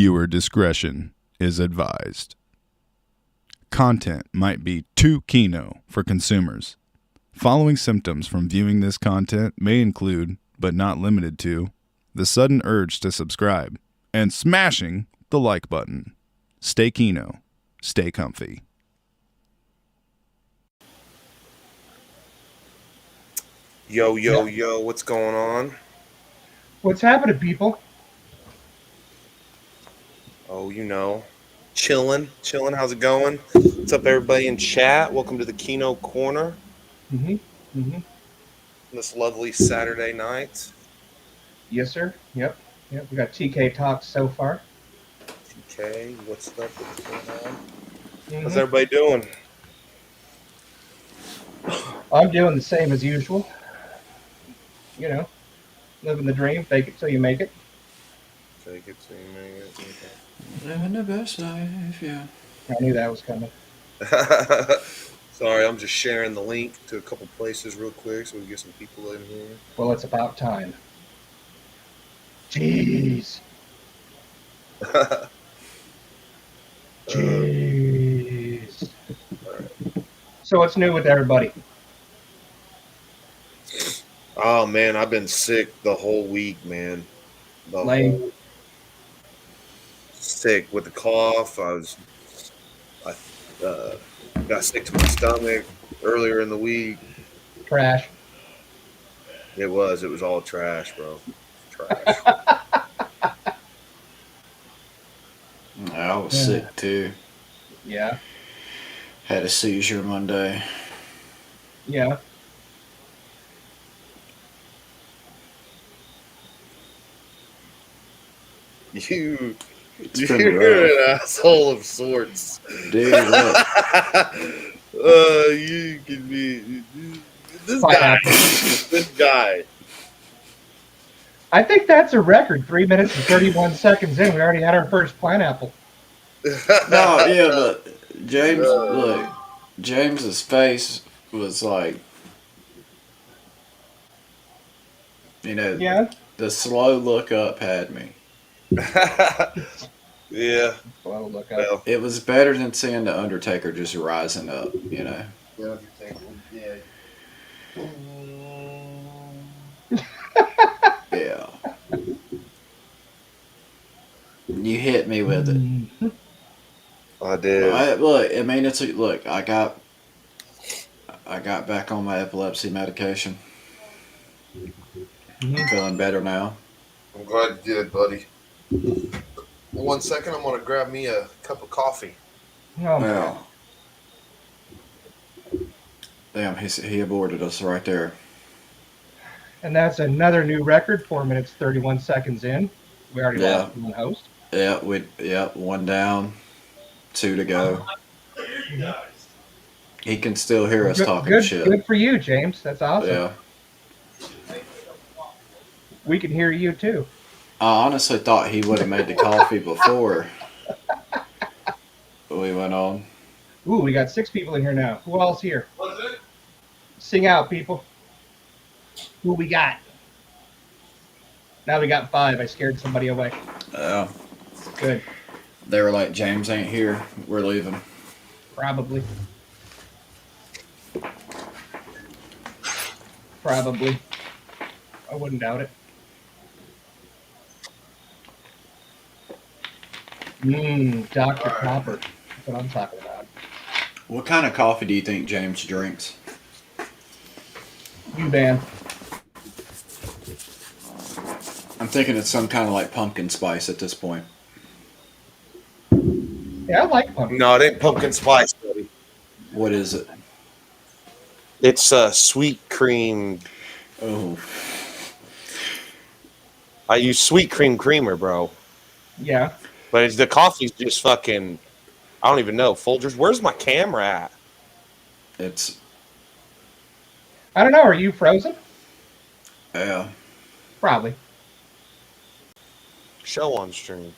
Viewer discretion is advised. Content might be too Kino for consumers. Following symptoms from viewing this content may include, but not limited to, the sudden urge to subscribe and smashing the like button. Stay Kino. Stay comfy. Yo, what's going on? What's happening, people? Oh, chilling. How's it going? What's up, everybody in chat? Welcome to the Kino Corner. This lovely Saturday night. Yes, sir. Yep. We got TK talks so far. TK, what's up? What's going on? How's everybody doing? I'm doing the same as usual. You know, living the dream. Fake it till you make it. Fake it till you make it. Okay. Living the best life, yeah. I knew that was coming. Sorry, I'm just sharing the link to a couple places real quick so we get some people in here. Well, it's about time. Jeez. Jeez. So what's new with everybody? Oh, man, I've been sick the whole week, man. Lame. Sick with the cough. I got sick to my stomach earlier in the week. Trash. It was all trash, bro. Trash. I was sick too. Yeah. Had a seizure Monday. Yeah. You're rough. an asshole of sorts. Dude, look. You can be this Pineapple. guy. I think that's a record. 3 minutes and 31 seconds in, we already had our first pineapple. No, yeah, but James, look, James's face was like, Yeah. the slow look up had me. Yeah. Well, look up. Well, It was better than seeing the Undertaker just rising up, you know. yeah. Yeah. You hit me with it. I did. Look, I got back on my epilepsy medication. I'm feeling better now. I'm glad you did, buddy. 1 second, I'm gonna grab me a cup of coffee. Oh, man. Well, damn, he aborted us right there. And that's another new record, 4 minutes, 31 seconds in. We already lost one host. Yeah, one down, two to go. He can still hear us talking shit. Good for you, James. That's awesome. Yeah. We can hear you, too. I honestly thought he would have made the coffee before we went on. Ooh, we got 6 people in here now. Who else here? What's it? Sing out, people. Who we got? Now we got 5. I scared somebody away. Good. They were like, James ain't here. We're leaving. Probably. I wouldn't doubt it. Dr. Copper. That's what I'm talking about. What kind of coffee do you think James drinks? You, man. I'm thinking it's some kind of like pumpkin spice at this point. Yeah, I like pumpkin. No, it ain't pumpkin spice, buddy. What is it? It's sweet cream. Oh. I use sweet cream creamer, bro. Yeah. But the coffee's just fucking. I don't even know. Folgers, where's my camera at? It's. I don't know. Are you frozen? Yeah. Probably. Show on stream.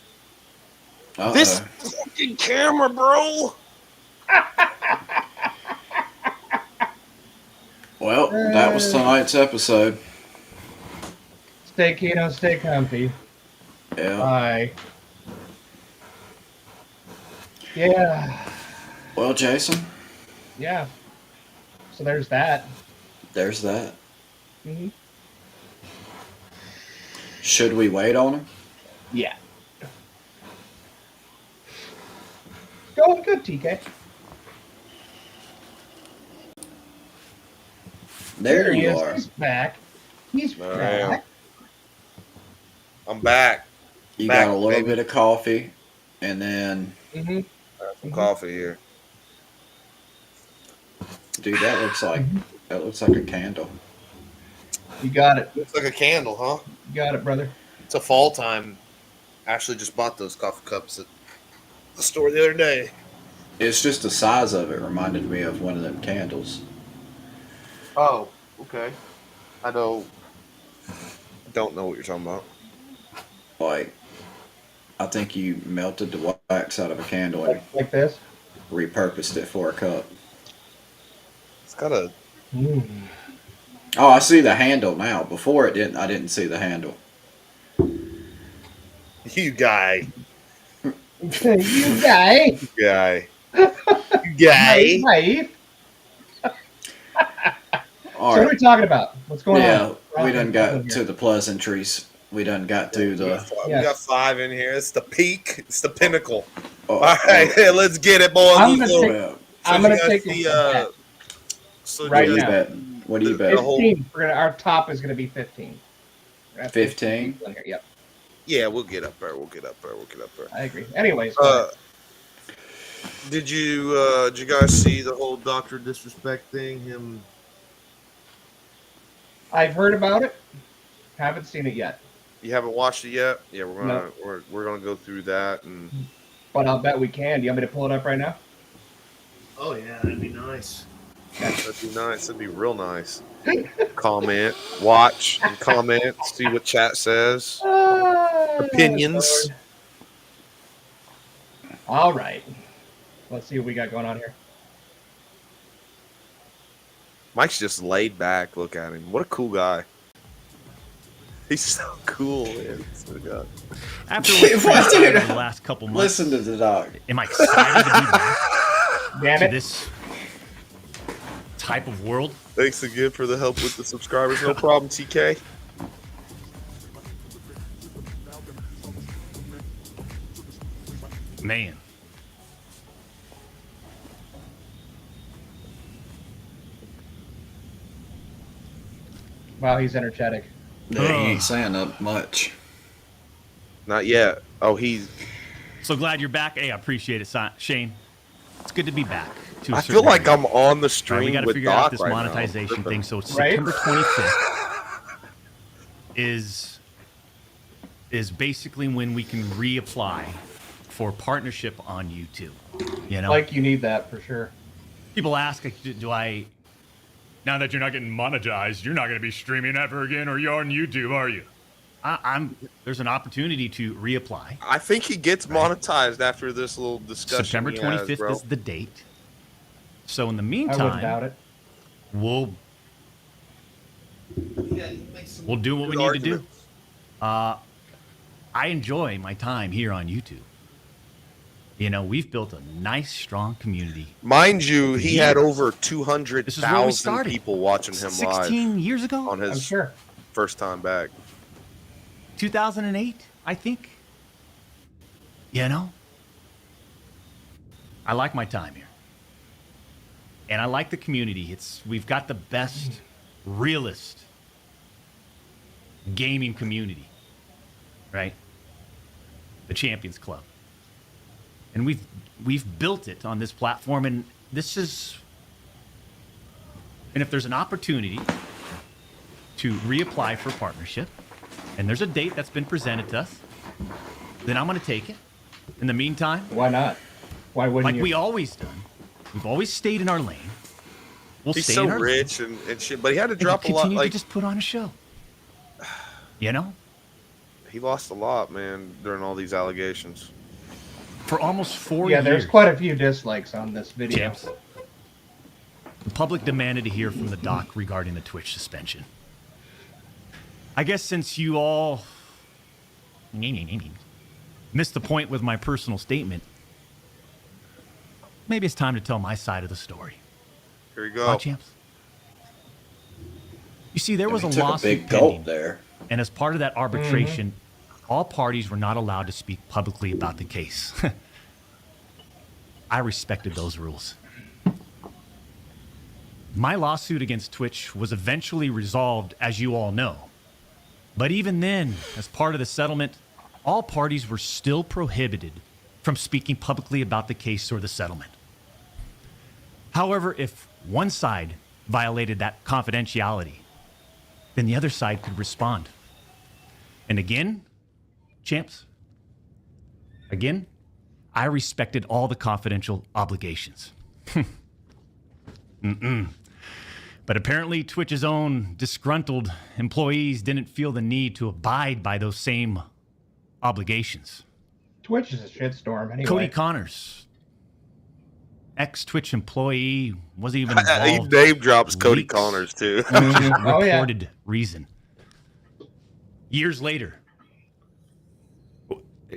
Uh-oh. This fucking camera, bro. Well, that was tonight's episode. Stay Kino, stay comfy. Yeah. Bye. Yeah. Well, Jason, Yeah. So there's that. there's that. Hmm. Should we wait on him? Yeah. Going good, TK. There he you is. are. He's back. He's I am. back. I'm back. You Back, got a little baby. bit of coffee, and then, Mm-hmm. I have some coffee here. dude, that looks like a candle. You got it. Looks like a candle, huh? You got it, brother. It's a fall time. Ashley just bought those coffee cups at the store the other day. It's just the size of it reminded me of one of them candles. Oh, okay. I don't know what you're talking about. Like, I think you melted the wax out of a candle and Like this. repurposed it for a cup. It's got a. Mm. Oh, I see the handle now. Before it didn't. I didn't see the handle. You guy. You guy. Guy. You guy. My wife. All So what are right. we talking about? What's going Yeah, on? we done got to the pleasantries. We done got to We the. got 5 in here. It's the peak. It's the pinnacle. Oh, All right, let's get it, boys. I'm Let's gonna go. take- well, I'm you gonna guys take see, a bet. so Right you what guys- are you now. betting? What do you bet? The whole- 15. Our top is gonna be 15. We're gonna have 15? people in here. Yep. Yeah, we'll get up there. I agree. Anyways, Did you guys see the whole Dr. Disrespect thing? Him. I've heard about it. Haven't seen it yet, You haven't watched it yet? Yeah, we're gonna No. we're gonna go through that and. but I'll bet we can. Do you want me to pull it up right now? Oh yeah, that'd be nice. That'd be nice. That'd be real nice. Comment, watch, and comment. See what chat says. Opinions. Lord. All right. Let's see what we got going on here. Mike's just laid back. Look at him. What a cool guy. He's so cool, man. Oh, God. After what's What, transpired dude? over the last couple months, Listen to the dog. am I excited to be back Damn to it. this type of world? Thanks again for the help with the subscribers. No problem, TK. Man, Wow, he's energetic. Yeah, he ain't saying up much. Not yet. Oh, he's. so glad you're back. Hey, I appreciate it, Shane. It's good to be back. To a I certain feel like degree. I'm on the All right, stream we got to with figure Doc out this right now. monetization thing. So Right? September 25th is basically when we can reapply for partnership on YouTube. You know, Like you need that for sure. people ask, like, do I? Now that you're not getting monetized, you're not going to be streaming ever again, or you're on YouTube, are you? I'm. There's an opportunity to reapply. I think he gets monetized after this little discussion. September he has, 25th bro. is the date. So in the I meantime, wouldn't doubt it. we'll do what we need to do. I enjoy my time here on YouTube. You know, we've built a nice, strong community. Mind you, he had over This is where we 200,000 started. people watching him 16 live years ago, on I'm his sure. first time back. 2008, I think. You know, I like my time here, and I like the community. We've got the best, realest gaming community, right? The Champions Club, and we've built it on this platform, and this is, and if there's an opportunity to reapply for partnership, and there's a date that's been presented to us, then I'm going to take it. In the meantime, Why not? Why wouldn't like you? we always done, we've always stayed in our lane. We'll He's stay so in our rich and shit, but he had to lane drop and a lot. continue Like to just put on a show. You know, he lost a lot, man, during all these allegations. for almost 4 Yeah, years. there's quite a few dislikes on this video. Champs. The public demanded to hear from the doc regarding the Twitch suspension. I guess since you all missed the point with my personal statement, maybe it's time to tell my side of the story. Here you go. Huh, champs? You see, there was a He took lawsuit big gulp pending, there. and as part of that arbitration, all parties were not allowed to speak publicly about the case. I respected those rules. My lawsuit against Twitch was eventually resolved, as you all know. But even then, as part of the settlement, all parties were still prohibited from speaking publicly about the case or the settlement. However, if one side violated that confidentiality, then the other side could respond. And again, champs, again, I respected all the confidential obligations. But apparently Twitch's own disgruntled employees didn't feel the need to abide by those same obligations. Twitch is a shitstorm anyway. Cody Connors, ex-Twitch employee, wasn't even He involved. name drops Cody Weeks. Connors too. Oh, yeah. Reported reason. Years later,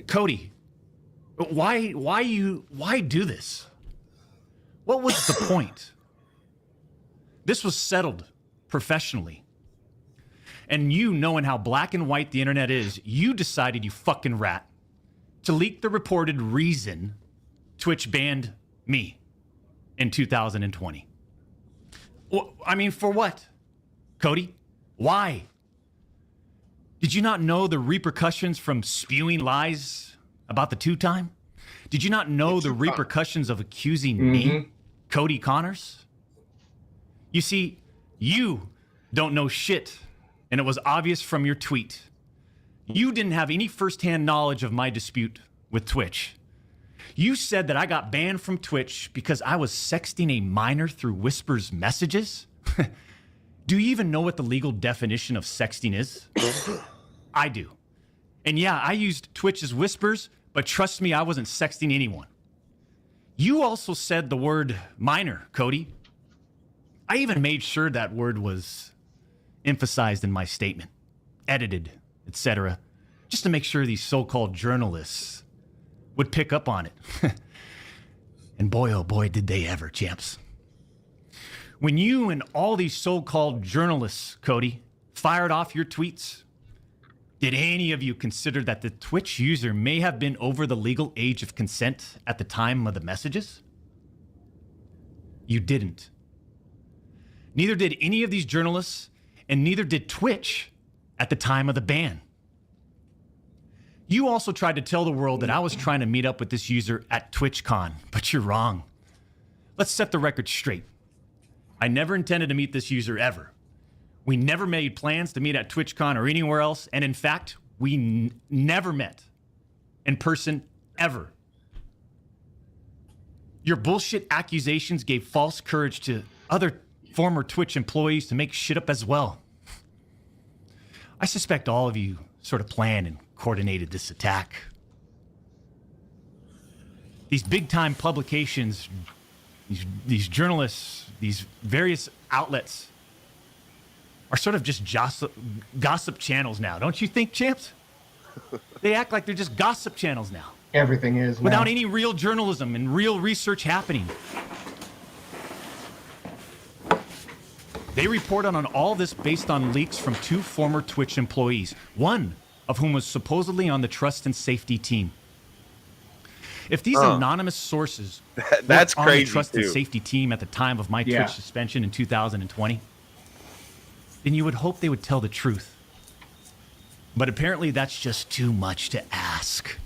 Cody, why do this? What was the point? This was settled professionally. And you, knowing how black and white the internet is, you decided, you fucking rat, to leak the reported reason Twitch banned me in 2020. I mean, for what? Cody, why? Did you not know the repercussions from spewing lies about the two-time? Did you not know the repercussions of accusing me, Cody Connors? You see, you don't know shit, and it was obvious from your tweet. You didn't have any firsthand knowledge of my dispute with Twitch. You said that I got banned from Twitch because I was sexting a minor through Whisper's messages? Do you even know what the legal definition of sexting is? I do. And yeah, I used Twitch's Whispers, but trust me, I wasn't sexting anyone. You also said the word minor, Cody. I even made sure that word was emphasized in my statement, edited, etc., just to make sure these so-called journalists would pick up on it. And boy, oh boy, did they ever, champs. When you and all these so-called journalists, Cody, fired off your tweets, did any of you consider that the Twitch user may have been over the legal age of consent at the time of the messages? You didn't. Neither did any of these journalists, and neither did Twitch at the time of the ban. You also tried to tell the world that I was trying to meet up with this user at TwitchCon, but you're wrong. Let's set the record straight. I never intended to meet this user ever. We never made plans to meet at TwitchCon or anywhere else, and in fact, we never met in person ever. Your bullshit accusations gave false courage to other former Twitch employees to make shit up as well. I suspect all of you sort of planned and coordinated this attack. These big-time publications, these journalists, these various outlets are sort of just gossip channels now. Don't you think, champs? They act like they're just gossip channels now, Everything is now. without any real journalism and real research happening. They report on all this based on leaks from two former Twitch employees, one of whom was supposedly on the trust and safety team. If these anonymous sources That's were on the crazy, trust and too. safety team at the time of my Yeah. Twitch suspension in 2020, then you would hope they would tell the truth. But apparently that's just too much to ask.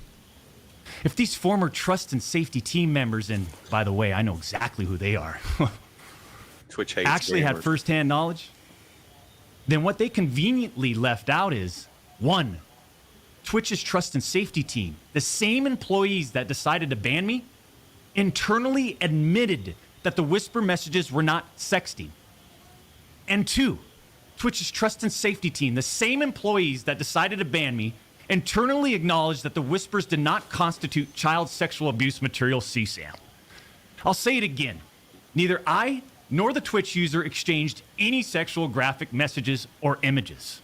If these former trust and safety team members, and by the way, I know exactly who they are, Twitch hates actually had gamers. firsthand knowledge, then what they conveniently left out is, one, Twitch's trust and safety team, the same employees that decided to ban me, internally admitted that the whisper messages were not sexting. And two, Twitch's trust and safety team, the same employees that decided to ban me, internally acknowledged that the whispers did not constitute child sexual abuse material CSAM. I'll say it again. Neither I nor the Twitch user exchanged any sexual graphic messages or images.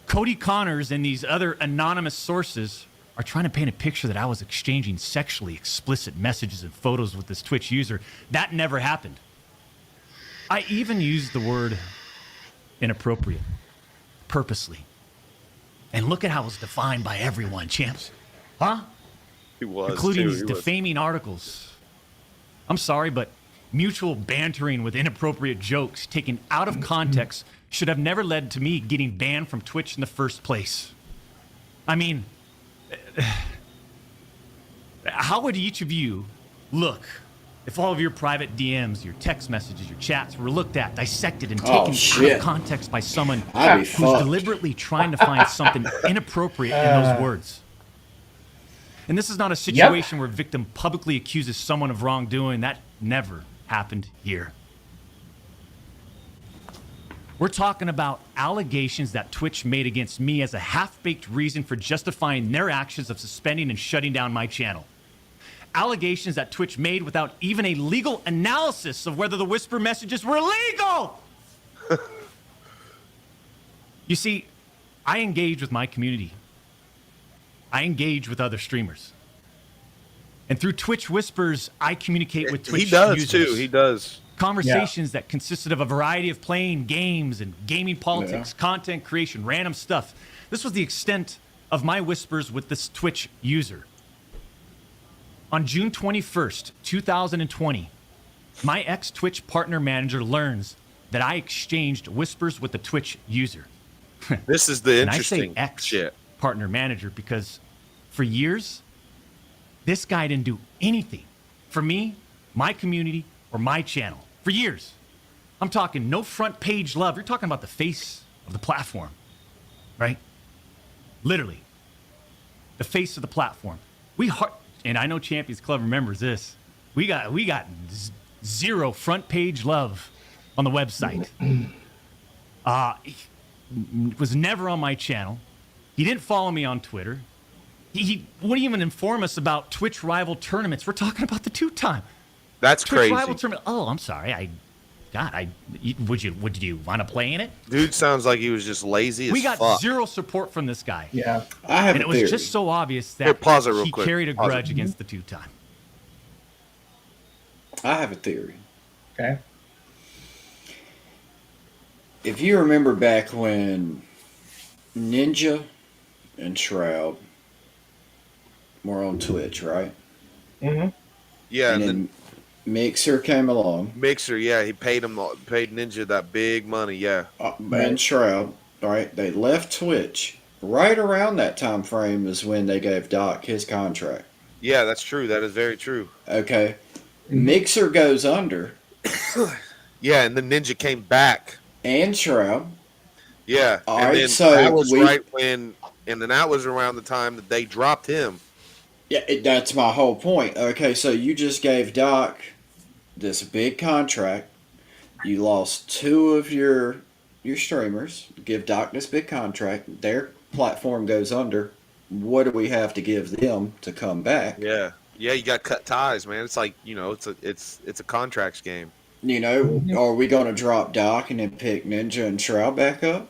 Cody Connors and these other anonymous sources are are trying to paint a picture that I was exchanging sexually explicit messages and photos with this Twitch user. That never happened. I even used the word inappropriate purposely. And look at how it was defined by everyone, champs. Huh? He was, including too. these He was. defaming articles. I'm sorry, but mutual bantering with inappropriate jokes taken out of context should have never led to me getting banned from Twitch in the first place. I mean, how would each of you look if all of your private DMs, your text messages, your chats were looked at, dissected, and taken out of context by someone who's deliberately trying to find something inappropriate in those words? And this is not a situation where a victim publicly accuses someone of wrongdoing. That never happened here. We're talking about allegations that Twitch made against me as a half-baked reason for justifying their actions of suspending and shutting down my channel. Allegations that Twitch made without even a legal analysis of whether the whisper messages were legal. You see, I engage with my community. I engage with other streamers. And through Twitch Whispers, I communicate with Twitch users. He does, too. He does. Conversations that consisted of a variety of playing games and gaming politics, content creation, random stuff. This was the extent of my whispers with this Twitch user. On June 21st, 2020, my ex-Twitch partner manager learns that I exchanged whispers with the Twitch user. This is the And interesting I say shit. ex-partner manager because for years, this guy didn't do anything for me, my community, or my channel. For years. I'm talking no front page love. You're talking about the face of the platform, right? Literally. The face of the platform. And I know Champions Club remembers this. We got zero front page love on the website. He was never on my channel. He didn't follow me on Twitter. He wouldn't even inform us about Twitch rival tournaments. We're talking about the two-time. That's Twitch crazy. rival tournament. Oh, I'm sorry. Would you want to play in it? Dude sounds like he was just lazy as We got fuck. zero support from this guy. Yeah. I have And a it was theory. just so obvious that Here, pause it real he quick. carried a Pause it. grudge against the two-time. I have a theory. Okay. If you remember back when Ninja and Shroud were on Twitch, right? Mm-hmm. Yeah, And and then Mixer came along. Mixer, yeah, he paid Ninja that big money, yeah. And Shroud, right? They left Twitch. Right around that time frame is when they gave Doc his contract. Yeah, that's true. That is very true. Okay. Mixer goes under. Yeah, and then Ninja came back. And Shroud. Yeah. All and right, then so that was we- right when, and then that was around the time that they dropped him. Yeah, that's my whole point. Okay, so you just gave Doc this big contract. You lost two of your streamers. Give Doc this big contract. Their platform goes under. What do we have to give them to come back? Yeah. Yeah, you got cut ties, man. It's like, it's a contracts game. Are we going to drop Doc and then pick Ninja and Shroud back up?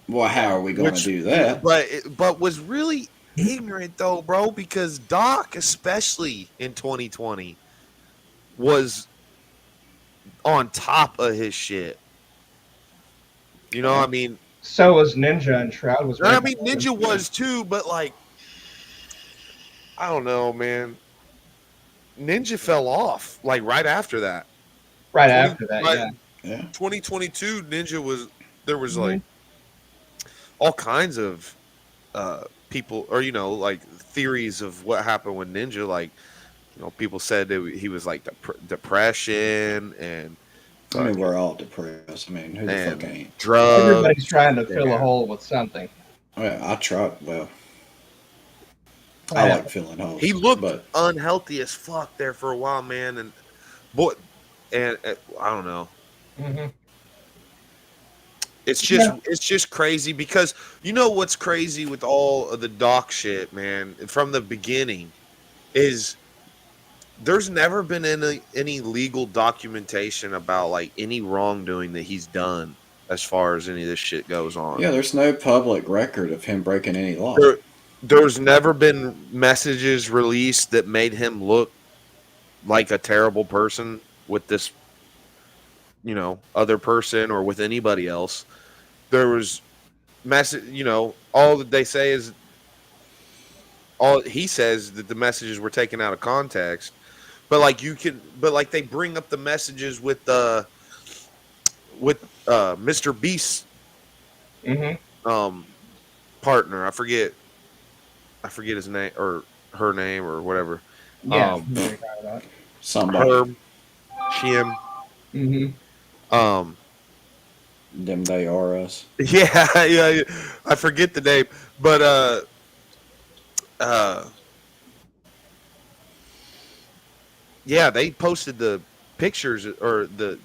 Well, how are we going to do that? But was really ignorant though, bro, because Doc, especially in 2020, was on top of his shit. I mean, So was Ninja and Shroud was. I mean, Ninja was too, but like, I don't know, man. Ninja fell off like right after that. Right after that, Yeah. 2022, Ninja there was like all kinds of people, or like theories of what happened with Ninja. Like, people said that he was like depression and. I mean, we're all depressed. I mean, who the fuck ain't? Drugs. Everybody's trying to fill a hole with something. I try. Well, I like filling holes. He looked but unhealthy as fuck there for a while, man. And I don't know. Mm-hmm. It's just crazy because what's crazy with all of the Doc shit, man, from the beginning is there's never been any legal documentation about like any wrongdoing that he's done as far as any of this shit goes on. yeah, there's no public record of him breaking any law. there's never been messages released that made him look like a terrible person with this, other person or with anybody else. There was message, all that they say is all he says that the messages were taken out of context. But like they bring up the messages with Mr. Beast's partner. I forget his name or her name or whatever. Yeah, somebody. Herb, Shim. Them they are us. Yeah, I forget the name, but yeah, they posted the pictures or the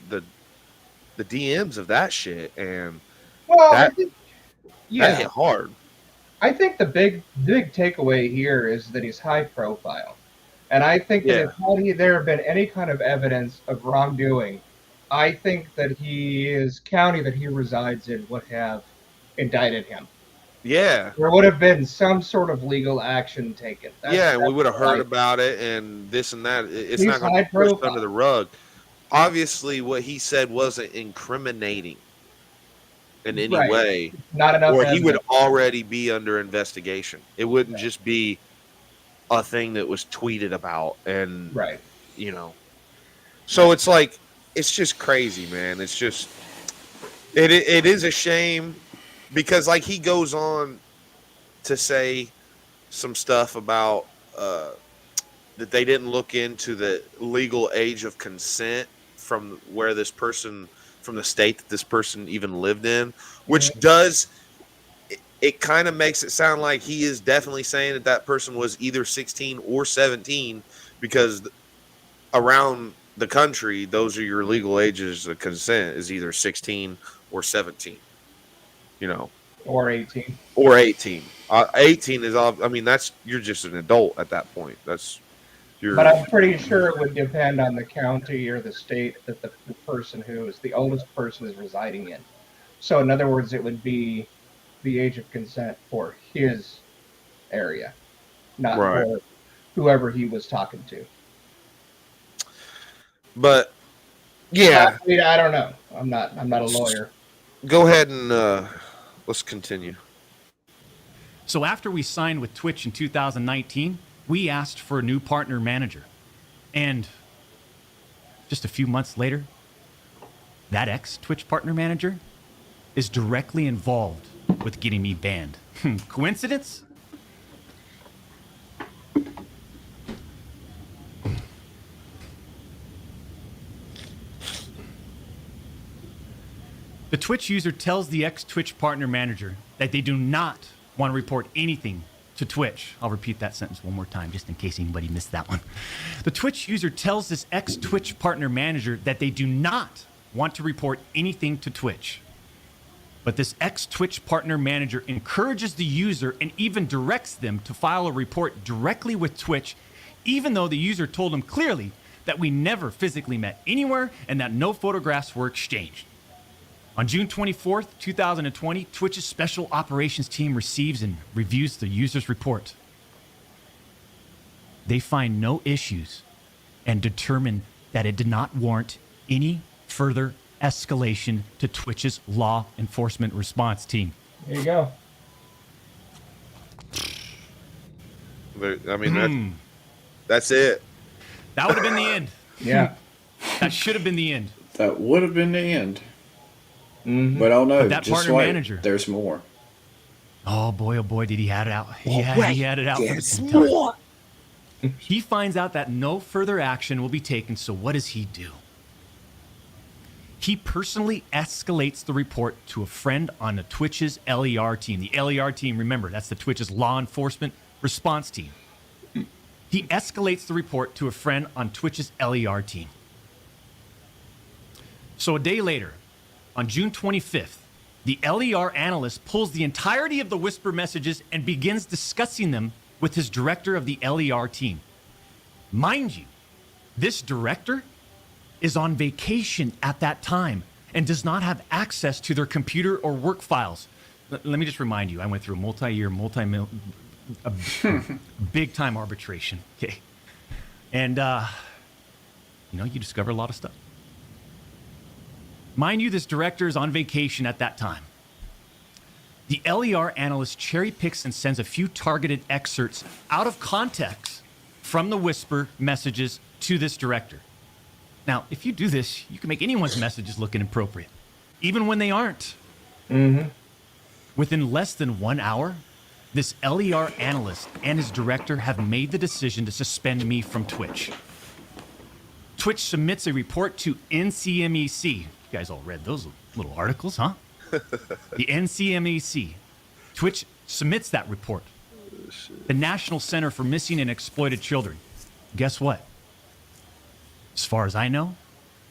DMs of that shit, and that hit hard. I think the big takeaway here is that he's high profile, and I think that if there have been any kind of evidence of wrongdoing, I think that his county that he resides in would have indicted him. Yeah, there would have been some sort of legal action taken. And we would have heard about it and this and that. It's not going to be pushed under the rug. Obviously, what he said wasn't incriminating in any way. Not enough. Or he would already be under investigation. It wouldn't just be a thing that was tweeted about, and So it's like, it's just crazy, man. It's just, it is a shame. Because, like, he goes on to say some stuff about that they didn't look into the legal age of consent from where this person, from the state that this person even lived in, which it kind of makes it sound like he is definitely saying that person was either 16 or 17, because around the country, those are your legal ages of consent, is either 16 or 17. Or 18. 18 is all. I mean, you're just an adult at that point. But I'm pretty sure it would depend on the county or the state that the person who is the oldest person is residing in. So, in other words, it would be the age of consent for his area, not for whoever he was talking to. But yeah, I don't know. I'm not a lawyer. Go ahead and let's continue. So after we signed with Twitch in 2019, we asked for a new partner manager. And just a few months later, that ex-Twitch partner manager is directly involved with getting me banned. Coincidence? The Twitch user tells the ex-Twitch partner manager that they do not want to report anything to Twitch. I'll repeat that sentence one more time, just in case anybody missed that one. The Twitch user tells this ex-Twitch partner manager that they do not want to report anything to Twitch. But this ex-Twitch partner manager encourages the user and even directs them to file a report directly with Twitch, even though the user told him clearly that we never physically met anywhere and that no photographs were exchanged. On June 24th, 2020, Twitch's special operations team receives and reviews the user's report. They find no issues and determine that it did not warrant any further escalation to Twitch's law enforcement response team. There you go. I mean, that's it. That would have been the end. Yeah. That should have been the end. That would have been the end. But oh no, that just partner wait. Manager. There's more. Oh boy, did he had it out. He had it out. There's more. He finds out that no further action will be taken, so what does he do? He personally escalates the report to a friend on the Twitch's LER team. The LER team, remember, that's the Twitch's law enforcement response team. He escalates the report to a friend on Twitch's LER team. So a day later, on June 25th, the LER analyst pulls the entirety of the whisper messages and begins discussing them with his director of the LER team. Mind you, this director is on vacation at that time and does not have access to their computer or work files. Let me just remind you, I went through a multi-year, a big time arbitration. Okay. And, you discover a lot of stuff. Mind you, this director is on vacation at that time. The LER analyst cherry picks and sends a few targeted excerpts out of context from the whisper messages to this director. Now, if you do this, you can make anyone's messages look inappropriate, even when they aren't. Mm-hmm. Within less than 1 hour, this LER analyst and his director have made the decision to suspend me from Twitch. Twitch submits a report to NCMEC. You guys all read those little articles, huh? The NCMEC. Twitch submits that report. The National Center for Missing and Exploited Children. Guess what? As far as I know,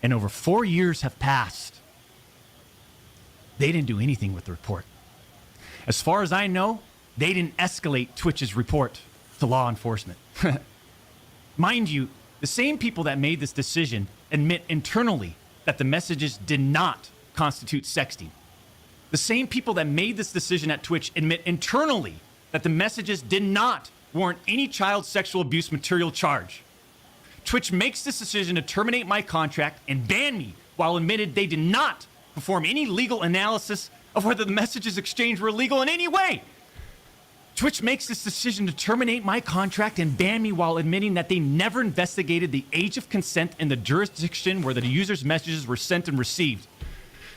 and over 4 years have passed, they didn't do anything with the report. As far as I know, they didn't escalate Twitch's report to law enforcement. Mind you, the same people that made this decision admit internally that the messages did not constitute sexting. The same people that made this decision at Twitch admit internally that the messages did not warrant any child sexual abuse material charge. Twitch makes this decision to terminate my contract and ban me while admitted they did not perform any legal analysis of whether the messages exchanged were legal in any way. Twitch makes this decision to terminate my contract and ban me while admitting that they never investigated the age of consent in the jurisdiction where the user's messages were sent and received.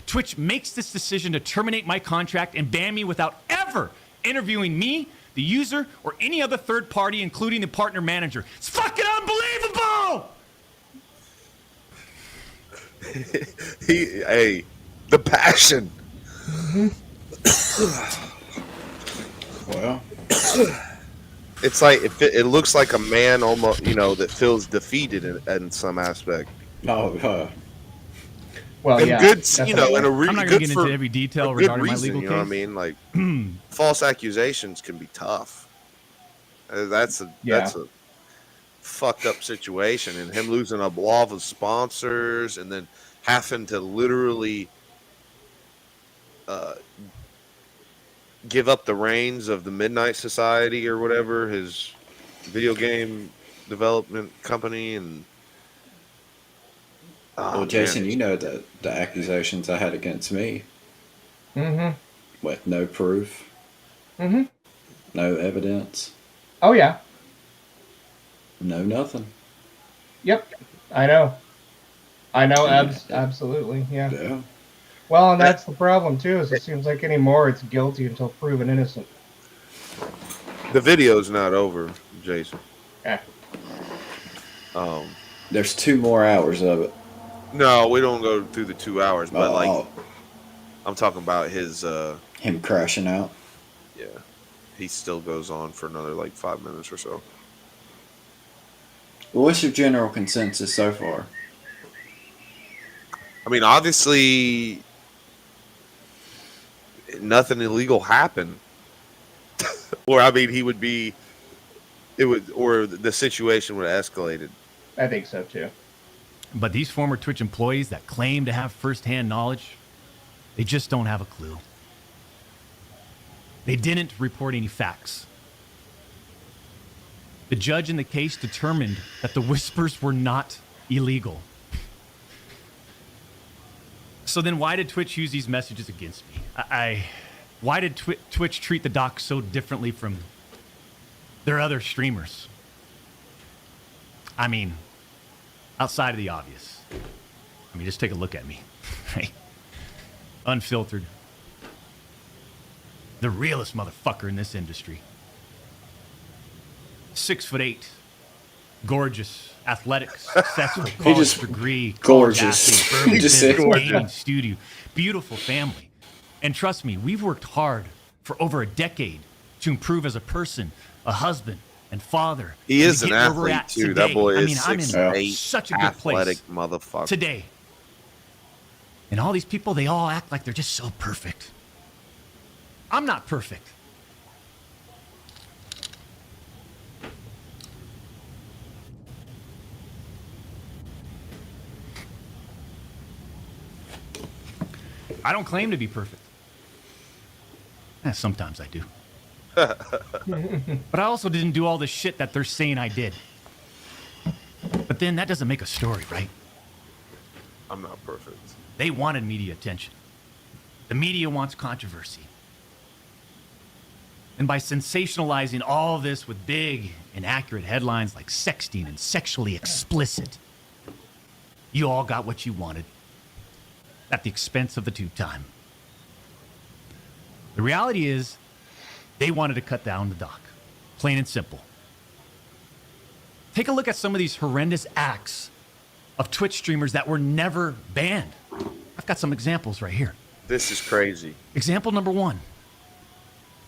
Twitch makes this decision to terminate my contract and ban me without ever interviewing me, the user, or any other third party, including the partner manager. It's fucking unbelievable! The passion. Well, It's like it looks like a man almost, that feels defeated in some aspect. oh, Well, And yeah. good, definitely. and a I'm not going to good get for into every detail a good regarding reason. my legal You case. know what I mean? Like false accusations can be tough. That's a fucked up situation, and him losing a lot of sponsors, and then having to literally give up the reins of the Midnight Society or whatever, his video game development company, and well, Jason, you know the accusations I had against me Mm-hmm. with no proof, Mm-hmm. no evidence, Oh, yeah. no nothing. Yep. I know. Absolutely. Yeah. Yeah. Well, and that's the problem, too, is it seems like anymore it's guilty until proven innocent. the video's not over, Jason. Yeah. There's 2 more hours of it. No, we don't go through the 2 hours, but Oh, I'm talking about his. him crashing out. Yeah, he still goes on for another 5 minutes or so. Well, what's your general consensus so far? I mean, obviously, nothing illegal happened, or he would be. It would, or the situation would have escalated. I think so, too. But these former Twitch employees that claim to have firsthand knowledge, they just don't have a clue. They didn't report any facts. The judge in the case determined that the whispers were not illegal. So then why did Twitch use these messages against me? Why did Twitch treat the doc so differently from their other streamers? I mean, outside of the obvious. Just take a look at me. Right? Unfiltered. The realest motherfucker in this industry. 6'8", gorgeous, athletic, successful, college just degree, college gorgeous. athlete, bourbon He just said business, gorgeous. gaming studio, beautiful family. And trust me, we've worked hard for over a decade to improve as a person, a husband, and father. He and is to an get where we're athlete at too. today. That boy is I'm in 6'8", such a good athletic place motherfucker. today. And all these people, they all act like they're just so perfect. I'm not perfect. I don't claim to be perfect. Sometimes I do. But I also didn't do all this shit that they're saying I did. But then that doesn't make a story, right? I'm not perfect. They wanted media attention. The media wants controversy. And by sensationalizing all this with big, inaccurate headlines like sexting and sexually explicit, you all got what you wanted at the expense of the tube time. The reality is, they wanted to cut down the doc. Plain and simple. Take a look at some of these horrendous acts of Twitch streamers that were never banned. I've got some examples right here. This is crazy. Example number 1.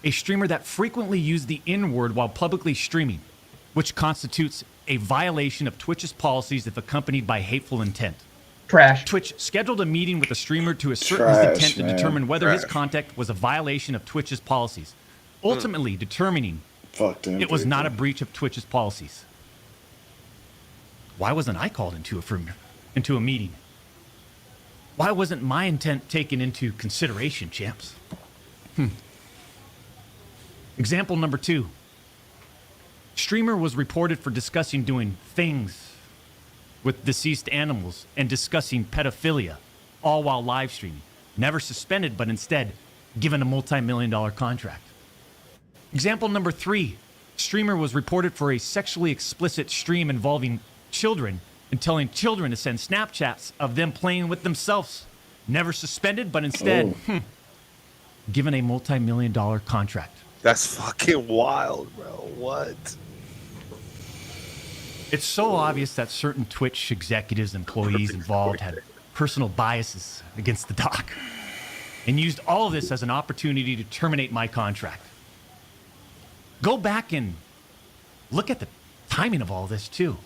A streamer that frequently used the N-word while publicly streaming, which constitutes a violation of Twitch's policies if accompanied by hateful intent. Trash. Twitch scheduled a meeting with the streamer to assert his Trash, intent man. to determine whether his Trash. content was a violation of Twitch's policies, ultimately determining Fuck them it was not a people. breach of Twitch's policies. Why wasn't I called into a meeting? Why wasn't my intent taken into consideration, champs? Example number 2. Streamer was reported for discussing doing things with deceased animals and discussing pedophilia, all while live streaming. Never suspended, but instead given a multi-million-dollar contract. Example number 3. Streamer was reported for a sexually explicit stream involving children and telling children to send Snapchats of them playing with themselves. Never suspended, but instead given a multi-million-dollar contract. That's fucking wild, bro. What? It's so obvious that certain Twitch executives, employees involved had personal biases against the doc and used all of this as an opportunity to terminate my contract. Go back and look at the timing of all this, too.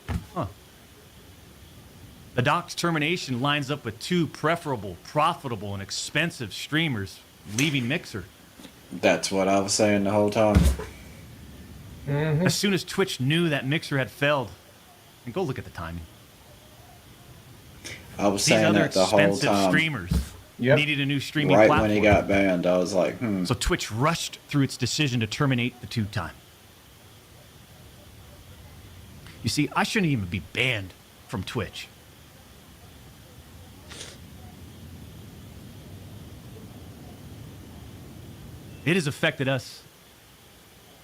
The doc's termination lines up with 2 preferable, profitable, and expensive streamers leaving Mixer. That's what I was saying the whole time. As soon as Twitch knew that Mixer had failed, and go look at the timing. I was These saying other that the whole expensive time. streamers Yep. needed a new streaming Right platform. when he got banned, I was like, So Twitch rushed through its decision to terminate the tube time. You see, I shouldn't even be banned from Twitch. It has affected us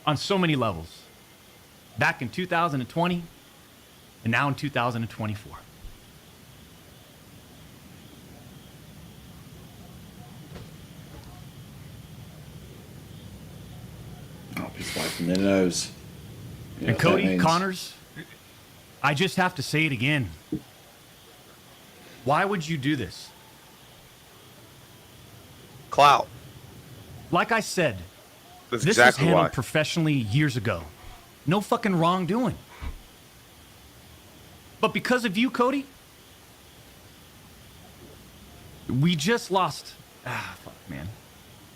on so many levels. Back in 2020 and now in 2024. oh, he's wiping the nose. You know And what that Cody, means? Connors, I just have to say it again. Why would you do this? Clout. Like I said, That's this exactly was handled why. professionally years ago. No fucking wrongdoing. But because of you, Cody, we just lost. Fuck, man.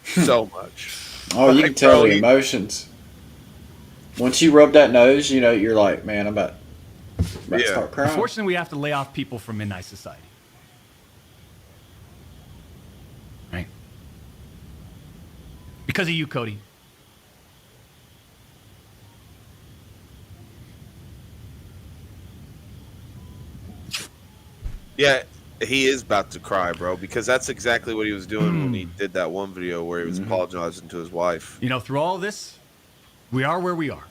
So much. Oh, you Like, can tell bro, the emotions. Once you rub that nose, you know, you're like, man, I'm about to Yeah. start crying. Unfortunately, we have to lay off people from Midnight Society. Right? Because of you, Cody. Yeah, he is about to cry, bro, because that's exactly what he was doing when he did that one video where he was apologizing to his wife. You know, through all this, we are where we are.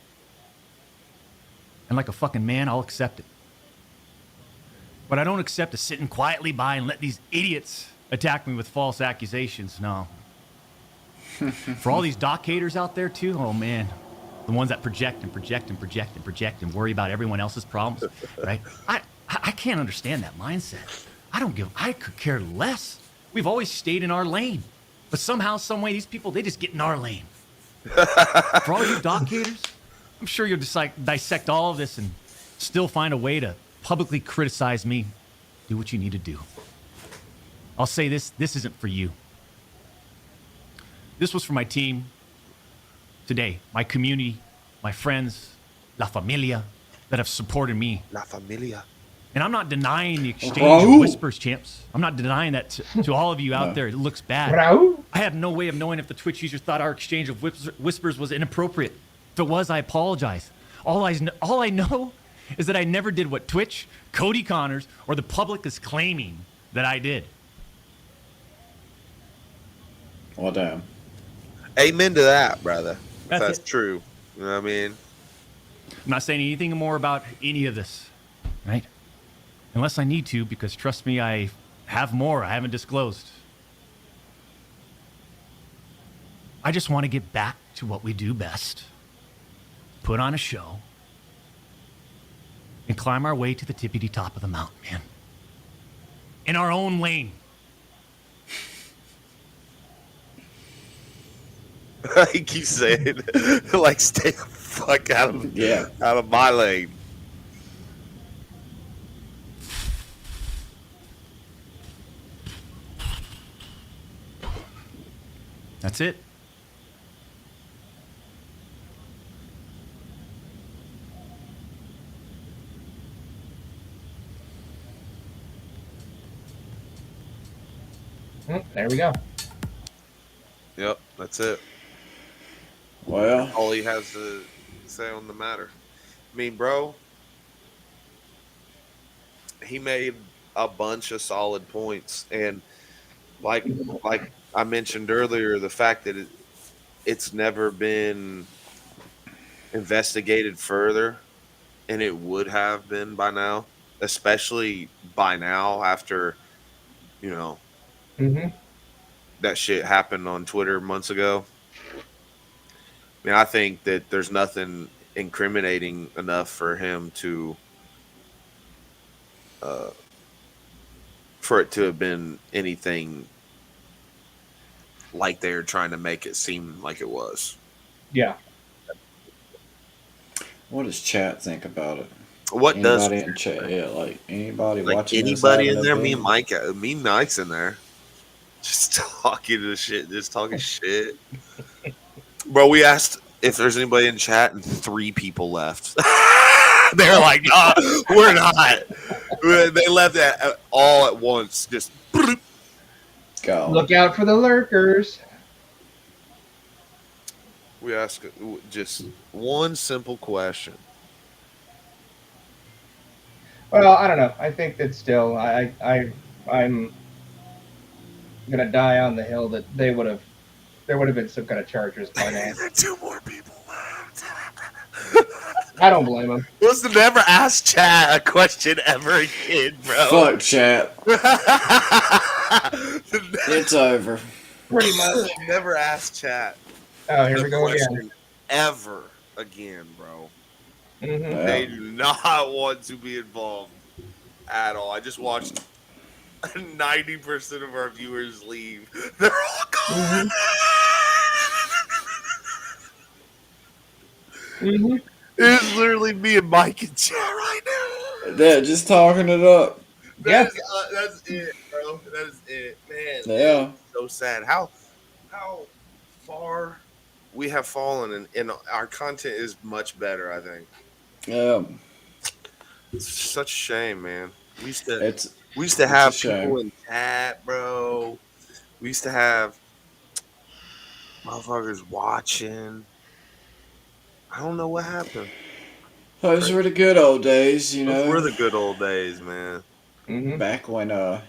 And like a fucking man, I'll accept it. But I don't accept to sitting quietly by and let these idiots attack me with false accusations. No. For all these doc haters out there, too, oh man. The ones that project and project and project and project and worry about everyone else's problems, right? I can't understand that mindset. I could care less. We've always stayed in our lane. But somehow, some way, these people, they just get in our lane. For all you doc haters, I'm sure you'll dissect all of this and still find a way to publicly criticize me. Do what you need to do. I'll say this isn't for you. This was for my team today, my community, my friends, La Familia that have supported me. La Familia. And I'm not denying the exchange Raul. of whispers, champs. I'm not denying that to all of you out there. It looks bad. Raul? I had no way of knowing if the Twitch user thought our exchange of whispers was inappropriate. If it was, I apologize. All I know is that I never did what Twitch, Cody Connors, or the public is claiming that I did. Well, damn. Amen to that, brother. That's That's it. true. You know what I mean? I'm not saying anything more about any of this, right? Unless I need to, because trust me, I have more I haven't disclosed. I just want to get back to what we do best. Put on a show. And climb our way to the tippity top of the mountain, man. In our own lane. He keeps saying, like, stay the fuck out of my lane. That's it. There we go. Yep, that's it. Well, All he has to say on the matter. I mean, bro, he made a bunch of solid points, and like I mentioned earlier, the fact that it's never been investigated further, and it would have been by now, especially by now after, you know, Mm-hmm. that shit happened on Twitter months ago. I mean, I think that there's nothing incriminating enough for him to, for it to have been anything like they're trying to make it seem like it was. Yeah. what does chat think about it? What Anybody does in chat? Yeah, like anybody like watching this anybody have in an there? Me and opinion? Mike's in there, just talking to shit, just talking shit. Bro, we asked if there's anybody in chat, and 3 people left. They're like, "Nah, we're not." They left all at once. Just Go. Look out for the lurkers. we ask just one simple question. Well, I don't know. I think that still, I'm gonna die on the hill that there would have been some kind of charges by now. 2 more people left. I don't blame them. Let's never ask chat a question ever again, bro. Fuck chat. It's over. Pretty much. Never ask chat Oh, here a we go again. question ever again, bro. hmm Yeah. They do not want to be involved at all. I just watched 90% of our viewers leave. They're all gone. hmm It's literally me and Mike in chat right now. Yeah, just talking it up. Yeah. That's it, bro. That is it, man. Yeah. It's so sad how far we have fallen, and our content is much better. I think Yeah. it's such a shame, man. We used to It's have a shame. people in chat, bro. We used to have motherfuckers watching. I don't know what happened. Those were the good old days, you Those know. were the good old days, man. hmm Back when I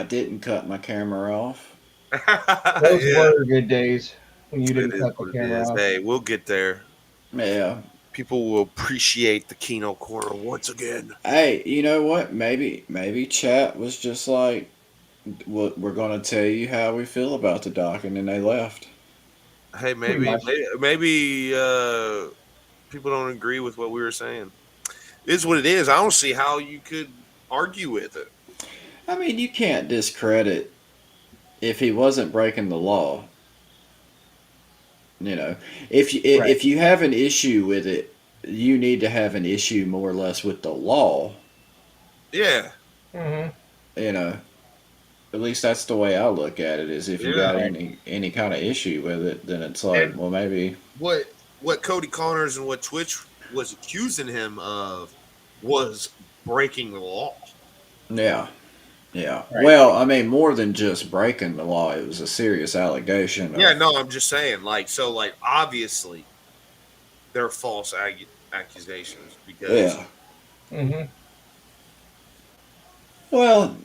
didn't cut my camera off. Those Yeah. were good days when you It didn't is cut the what it camera is. off. Hey, we'll get there. Yeah. People will appreciate the Kino corner once again. Hey, you know what? Maybe chat was just like, we're gonna tell you how we feel about the doc, and then they left. Hey, Pretty maybe much. maybe people don't agree with what we were saying. It is what it is. I don't see how you could argue with it. I mean, you can't discredit if he wasn't breaking the law. You know, if you have an issue with it, you need to have an issue more or less with the law. Yeah. hmm You know, at least that's the way I look at it. Is if you Yeah. got any kind of issue with it, then it's like, And- well, maybe. What Cody Connors and what Twitch was accusing him of was breaking the law. Yeah. Yeah. Right. Well, I mean, more than just breaking the law, it was a serious allegation. Yeah, Of, no, I'm just saying, obviously they're false accusations because yeah. Hmm. Well,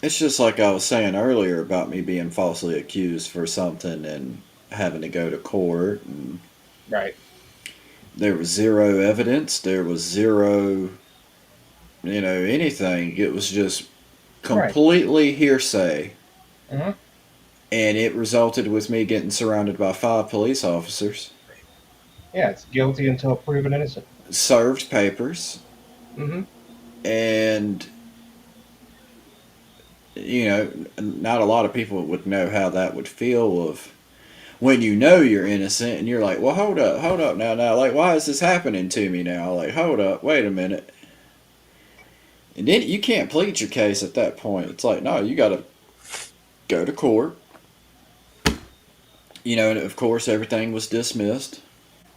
it's just like I was saying earlier about me being falsely accused for something and having to go to court, and Right. there was zero evidence. There was zero, anything. It was just Right. completely hearsay. Hmm. And it resulted with me getting surrounded by 5 police officers, Yeah, it's guilty until proven innocent. served papers, Hmm. and, not a lot of people would know how that would feel of when you know you're innocent and you're like, well, hold up now, like, why is this happening to me now? Like, hold up, wait a minute. And then you can't plead your case at that point. It's like, no, you got to go to court. And of course, everything was dismissed.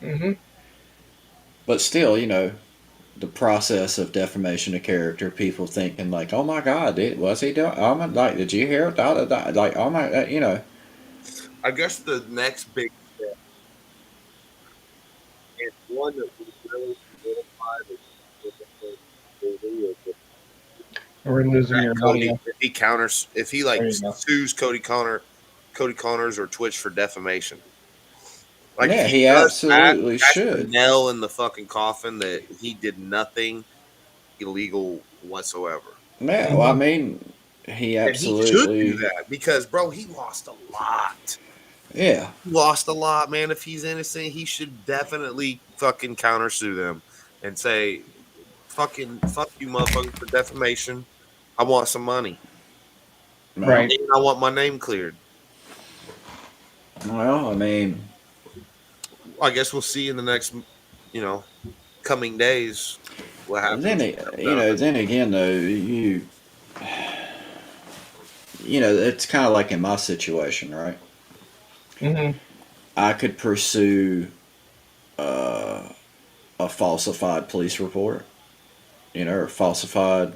Hmm. But still, the process of defamation of character, people thinking like, "Oh my God, was he doing? Oh my, like, did you hear it? Like, oh my, I guess the next big step and one that we really solidified is We're losing your Cody, audio. if he There like you go. sues Cody Connors or Twitch for defamation. Like if yeah, he he does that, absolutely that's the should. nail in the fucking coffin that he did nothing illegal whatsoever. Yeah, well, I Hmm. mean, he And he should do absolutely, that because, bro, he lost a lot. yeah, He lost a lot, man. If he's innocent, he should definitely fucking countersue them and say, fuck you, motherfucker, for defamation. I want some money. well, Right. And I want my name cleared. I mean, I guess we'll see in the next, coming days what then happens. then again though, it's kind of like in my situation, right? Hmm. I could pursue uh, a falsified police report, or falsified,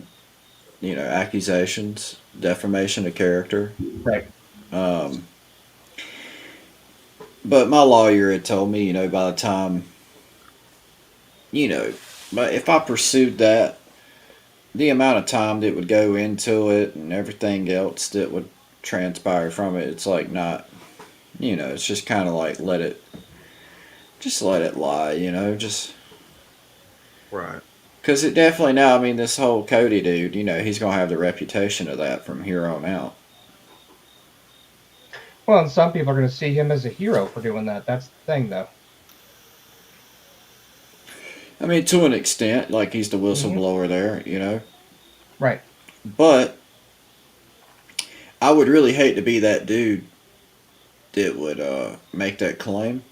accusations, defamation of character. Right. Um, but my lawyer had told me, by the time, you know, but if I pursued that, the amount of time that would go into it and everything else that would transpire from it, it's like not, it's just kind of like just let it lie, just Right. because it definitely now. I mean, this whole Cody dude, he's gonna have the reputation of that from here on out. Well, and some people are going to see him as a hero for doing that. That's the thing, though. I mean, to an extent, like he's the Hmm. whistleblower there, Right. But I would really hate to be that dude that would make that claim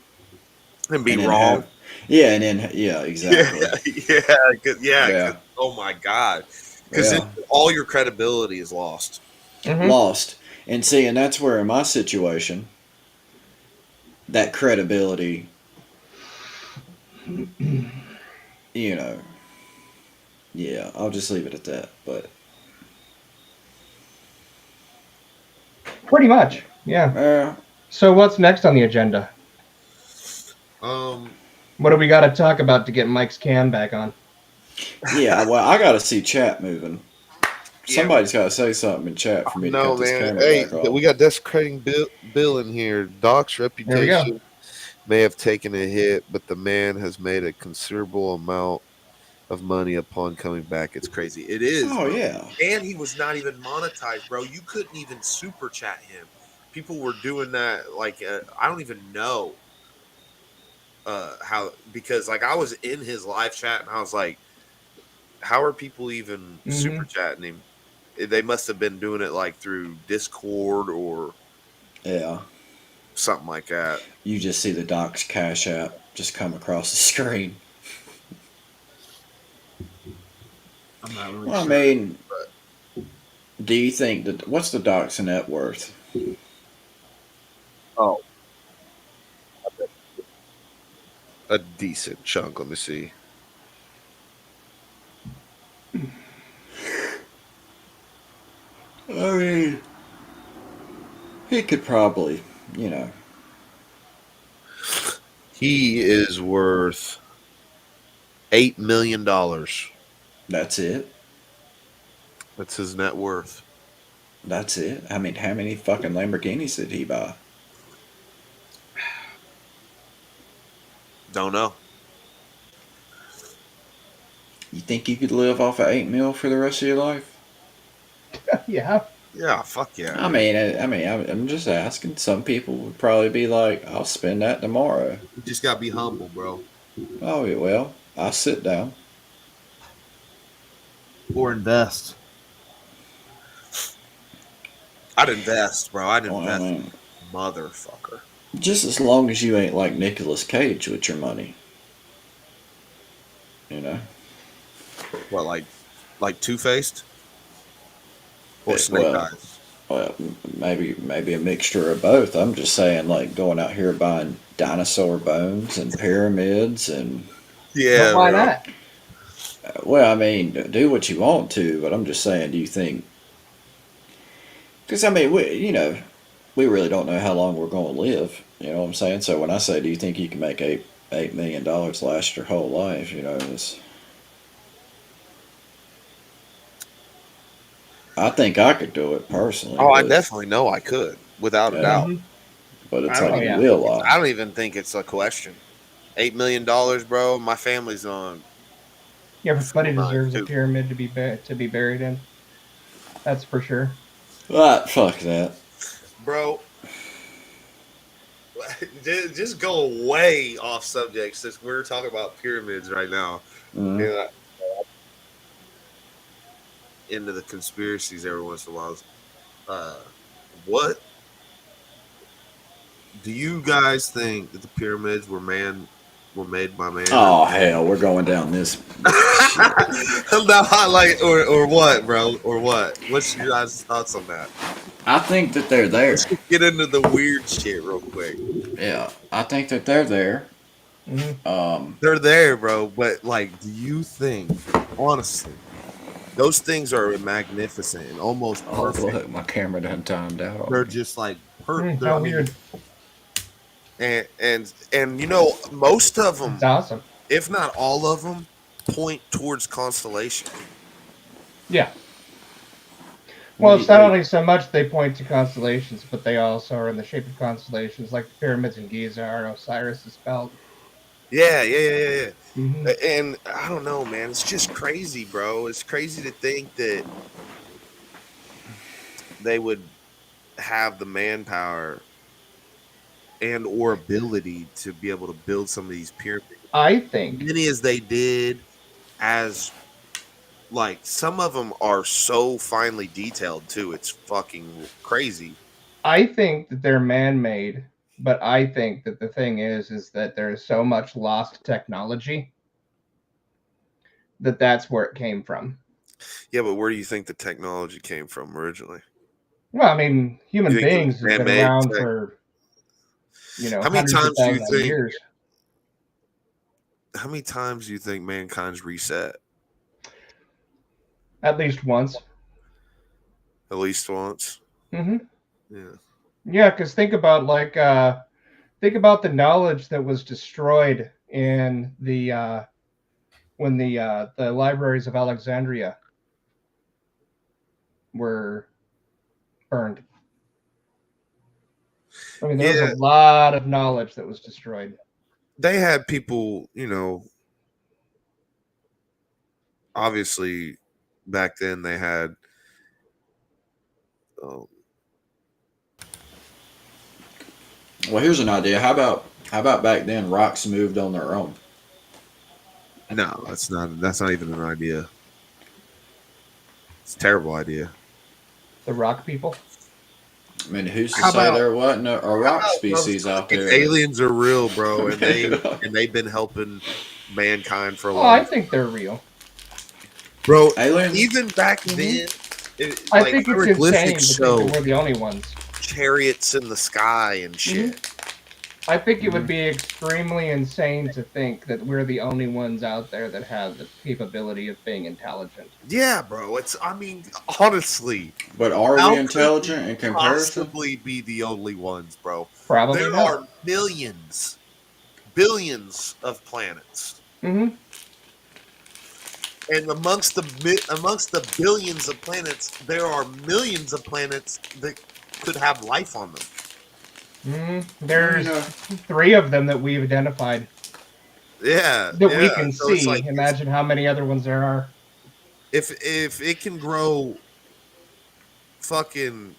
And be and then wrong. have, yeah, and then yeah, Yeah, exactly, yeah, yeah, oh my God. Because then yeah, all your credibility is lost. Hmm. lost. And see, and that's where in my situation, that credibility, you know, yeah, I'll just leave it at that. But Pretty much. Yeah. uh, So what's next on the agenda? Um, What do we got to talk about to get Mike's cam back on? yeah, well, I got to see chat moving. yeah, Somebody's got to say something in chat for me to no, cut this man. camera Hey, back off. we got desecrating Bill in here. Doc's There we go. reputation may have taken a hit, but the man has made a considerable amount of money upon coming back. It's crazy. It is, Oh bro. yeah, And he was not even monetized, bro. You couldn't even super chat him. People were doing that. I don't even know how, because like I was in his live chat and I was like, how are people even Hmm. super chatting him? They must have been doing it like through Discord or yeah. something like that. You just see the Doc's Cash App just come across the screen. I'm not really Well, I sure. mean, do you think that what's the Doc's net worth? Oh, a decent chunk. Let me see. he could probably, you know. He is worth $8 million. That's it. That's his net worth. That's it. I mean, how many fucking Lamborghinis did he buy? Don't know. You think you could live off of 8 mil for the rest of your life? Yeah. Yeah, fuck yeah. I'm just asking. Some people would probably be like, "I'll spend that tomorrow." You just gotta be humble, bro. Oh yeah, well, I'll sit down. Or invest. I'd invest, bro. I'd Well, invest, motherfucker. just as long as you ain't like Nicolas Cage with your money, you know. What, like Two-Faced? Or Snake Well, Eyes? well, maybe a mixture of both. I'm just saying, like going out here buying dinosaur bones and pyramids and. Yeah, But why bro. not? Well, I mean, do what you want to, but I'm just saying, do you think? Because I mean, we really don't know how long we're going to live. You know what I'm saying? So when I say, do you think you can make $8 million last your whole life? You know, I think I could do it personally. Oh, I but, definitely know I could, without a yeah, doubt. Mhm. but it's I don't like, even- will I? I don't even think it's a question. $8 million, bro. My family's on. Everybody Full nine, deserves a too. pyramid to be buried in. That's for sure. Fuck that. Bro, just go way off subject since we're talking about pyramids right now. Mm. Yeah. Into the conspiracies every once in a while. What do you guys think that the pyramids were made by man? Oh hell, we're going down this. No, like or what, bro? Or what? What's your guys' thoughts on that? I think that they're there. Let's just get into the weird shit real quick. Yeah, I think that they're there. Mhm. They're there, bro. But like, do you think, honestly, those things are magnificent and almost Oh perfect? look, my camera done timed out. They're just like perfect. How weird. And you know, most of them, It's awesome. if not all of them, point towards constellation. Yeah. Well, it's not only so much they point to constellations, but they also are in the shape of constellations, like the pyramids in Giza are Osiris's belt. Yeah. Mm-hmm. And I don't know, man. It's just crazy, bro. It's crazy to think that they would have the manpower and or ability to be able to build some of these pyramids. I think Many as they did, as like some of them are so finely detailed too. It's fucking crazy. that they're man-made, but I think that the thing is that there is so much lost technology that that's where it came from. Yeah, but where do you think the technology came from originally? Well, I mean, human You think it was beings have been man-made around tech? for How many hundreds of times do you thousands of think? years. How many times do you think mankind's reset? At least once. At least once. Mm-hmm. Yeah. Yeah, because think about the knowledge that was destroyed in the when the libraries of Alexandria were burned. I mean, there was a lot of knowledge that was destroyed. They had people, obviously back then they had Well, here's an idea. How about back then rocks moved on their own? no, that's not even an idea. It's a terrible idea. The rock people. I mean, who's to How say about- there wasn't a rock species out there? Aliens are real, bro, and they've been helping mankind for a Oh, long I time. think they're real. Bro, Aliens? even back Mhm. then, I think it's insane hieroglyphics to show think that we're the only ones. chariots in the sky and shit. I think it would be extremely insane to think that we're the only ones out there that have the capability of being intelligent. Yeah, bro. It's. I mean, honestly, But are how we could intelligent we in comparison? possibly be the only ones, bro? Probably There not. are millions, billions of planets, Hmm. and amongst the billions of planets, there are millions of planets that could have life on them. There's know, 3 of them that we've identified Yeah, that we yeah. can So it's see. like Imagine how many other ones there are. if it can grow fucking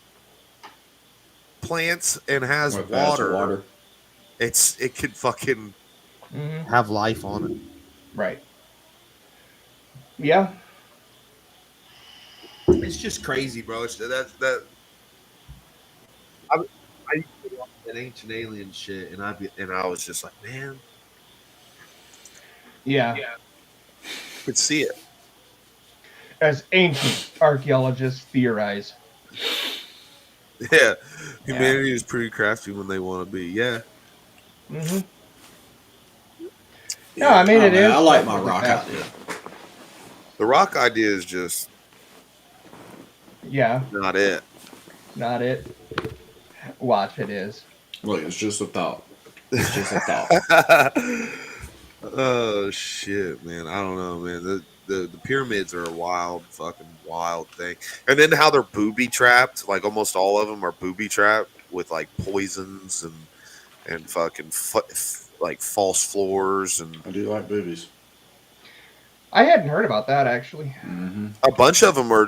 plants and has with vast water, water. it could fucking Hmm. have life on it. Right. Yeah. It's just crazy, bro. It's that I used to watch that ancient alien shit, and I was just like, man, Yeah. I could see it. As ancient archaeologists theorize. Yeah, Yeah. humanity is pretty crafty when they want to be. Yeah, Hmm. No, I mean, Oh, it man, is. I like my definitely rock fascinating. idea. the rock idea is just Yeah, not it. not it. Watch, it is. Look, it's just a thought. It's just a thought. Oh shit, man! I don't know, man. The pyramids are a fucking wild thing, and then how they're booby trapped. Like almost all of them are booby trapped with like poisons and fucking like false floors, and I do like boobies. I hadn't heard about that actually. Mm-hmm. a bunch of them are.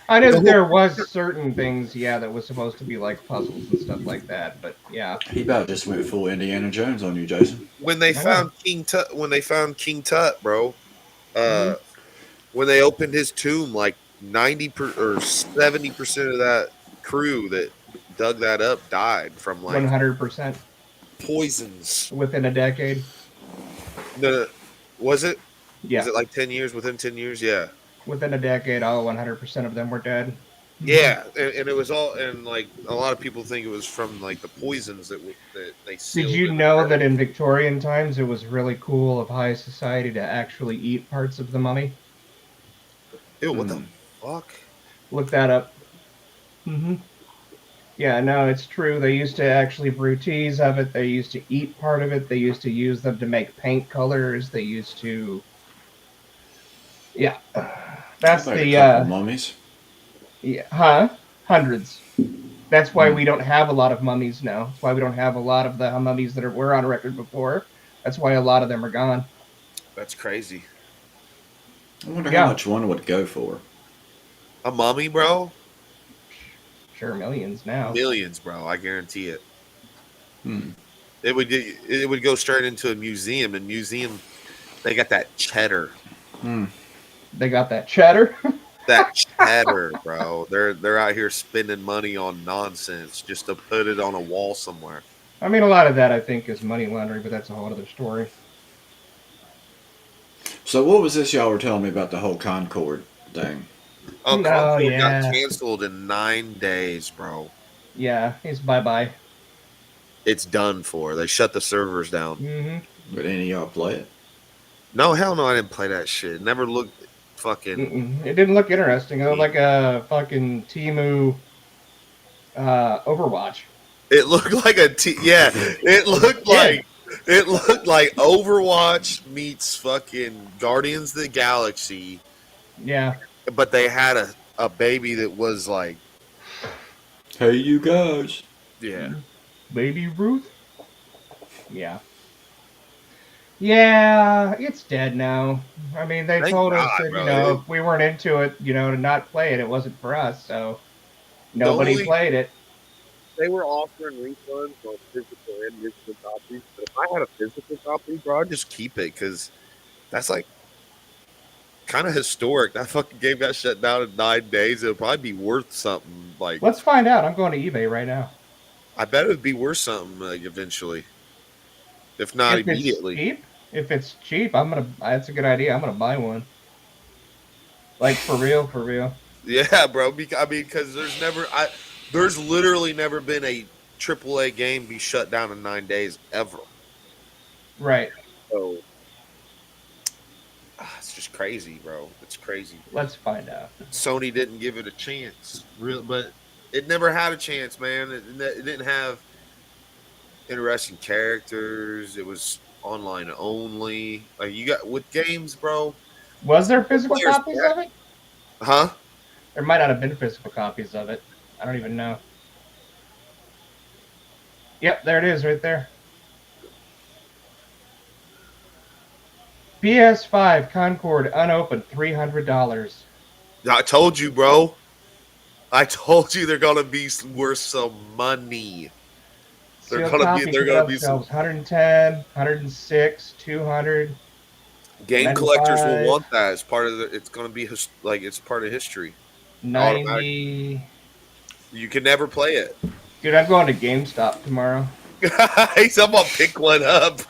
I knew The that whole- there was certain things, yeah, that was supposed to be like puzzles and stuff like that. But yeah, He about just went full Indiana Jones on you, Jason. when they I know. found King Tut, bro, Mhm. when they opened his tomb, like or 70% of that crew that dug that up died from like 100% poisons. within a decade. No, was it? Was Yeah, it like 10 years? Within 10 years, yeah, within a decade, all 100% of them were dead. yeah, and it was all, and like a lot of people think it was from like the poisons that they Did sealed. you in the know ground. that in Victorian times it was really cool of high society to actually eat parts of the mummy? Ew, what the Hmm. fuck? Look that up. Hmm. Yeah, no, it's true. They used to actually brew teas of it. They used to eat part of it. They used to use them to make paint colors. They used to, yeah. I've That's had a the, couple mummies. yeah, huh? Hundreds. That's why Hmm. we don't have a lot of mummies now. That's why we don't have a lot of the mummies that were on record before. That's why a lot of them are gone. That's crazy. I wonder Yeah. how much one would go for. A mummy, bro? Sure, millions now. Millions, bro. I guarantee it. Hmm. It would go straight into a museum. And museum, they got that cheddar. Hmm. They got that cheddar. That cheddar, bro. They're out here spending money on nonsense just to put it on a wall somewhere. I mean, a lot of that I think is money laundering, but that's a whole other story. So what was this y'all were telling me about the whole Concord thing? Oh, No, Concord yeah. got canceled in 9 days, bro. Yeah, he's bye bye. It's done for. They shut the servers down. Hmm. But any of y'all play it? No, hell no, I didn't play that shit. Never looked fucking. It didn't look interesting. It looked like a fucking Timu Overwatch. It looked like yeah. It looked like Overwatch meets fucking Guardians of the Galaxy, Yeah. but they had a baby that was like, Hey, you guys. yeah. Baby Ruth? Yeah. Yeah, it's dead now. I mean, they Thank told us God, that, bro. if we weren't into it, to not play it, it wasn't for us, so nobody only- played it. They were offering refunds on physical and digital copies, but if I had a physical copy, bro, I'd just keep it because that's like kind of historic. That fucking game got shut down in 9 days. It'll probably be worth something. Like, Let's find out. I'm going to eBay right now. I bet it would be worth something eventually, if not If immediately. it's cheap, that's a good idea. I'm gonna buy one. Like for real, for real. Yeah, bro. Because there's literally never been a AAA game be shut down in 9 days ever. Right. So it's just crazy, bro. It's crazy. Let's find out. Sony didn't give it a chance, real, but it never had a chance, man. It didn't have interesting characters. It was online only. Like you got with games, bro. Was there physical Players copies back- of it? Huh? There might not have been physical copies of it. I don't even know. Yep, there it is right there. PS5 Concord unopened, $300. I told you, bro. I told you they're gonna be worth some money. They're Sealed gonna be. copy They're put gonna up be shelves, some 110, 106, 200. game collectors 95. will want that as part of the. It's gonna be like it's part of history. 90. You can never play it. Dude, I'm going to GameStop tomorrow. Hey, someone pick one up,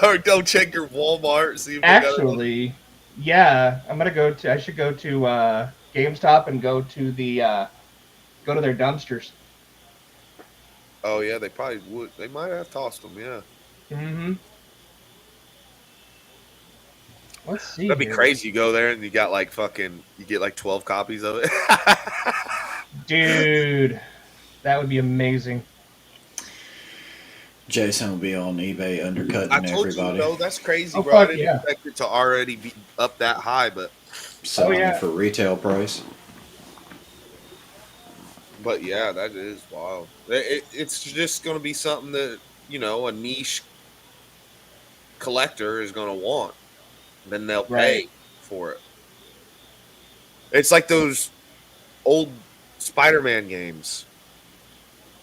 or go check your Walmart. See if they got it. Actually, yeah, I'm gonna go to. I should go to GameStop and go to their dumpsters. Oh yeah, they probably would. They might have tossed them. Yeah, Mm-hmm. Let's see. that'd be here. crazy. You go there and you got like fucking. You get like 12 copies of it. Dude, that would be amazing. Jason will be on eBay undercutting I told everybody, you, bro. That's crazy, Oh, bro. I fuck didn't yeah. expect it to already be up that high, but selling yeah. it for retail price. yeah, that is wild. It's just going to be something that a niche collector is going to want. Then they'll pay Right. for it. It's like those old Spider-Man games,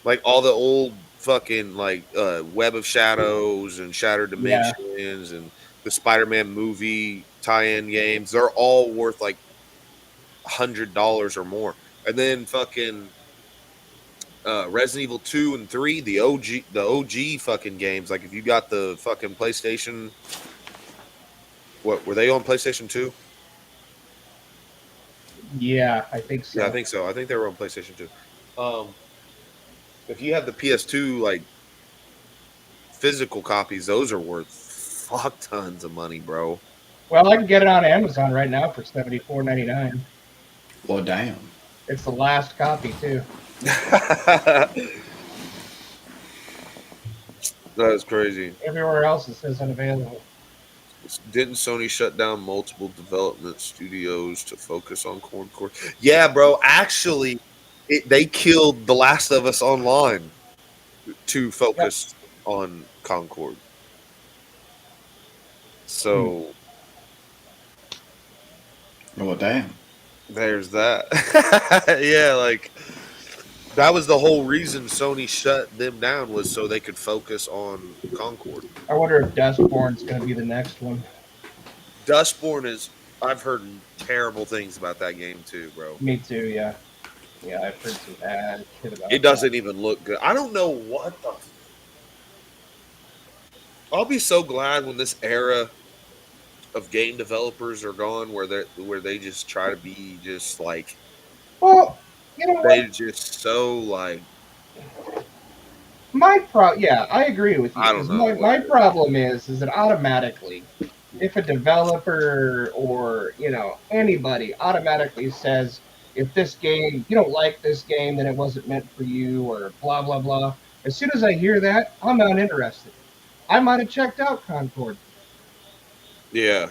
like all the old fucking like Web of Shadows and Shattered Dimensions and the Spider-Man movie tie-in games. They're all worth like $100 or more. And then fucking Resident Evil 2 and 3, the OG fucking games. Like if you got the fucking PlayStation, what were they on PlayStation 2? Yeah, I think so. Yeah, I think so. I think they were on PlayStation 2. If you have the PS2 like physical copies, those are worth fuck tons of money, bro. Well, I can get it on Amazon right now for $74.99. Well, damn. It's the last copy too. That is crazy. Everywhere else it says unavailable. Didn't Sony shut down multiple development studios to focus on Concord? Yeah, bro. Actually, they killed The Last of Us Online to focus on Concord. So Well, damn. there's that. Yeah, like that was the whole reason Sony shut them down was so they could focus on Concord. I wonder if Dustborn's going to be the next one. Dustborn is. I've heard terrible things about that game too, bro. Me too, yeah. Yeah, I've heard some bad shit about It doesn't even look good. I don't know what the. I'll be so glad when this era of game developers are gone, where they just try to be just like Well, you know what? they just so like. Yeah, I agree with you. I don't 'Cause know. My problem is that automatically, if a developer or anybody automatically says, if this game you don't like this game, then it wasn't meant for you, or blah blah blah. As soon as I hear that, I'm not interested. I might have checked out Concord. Yeah,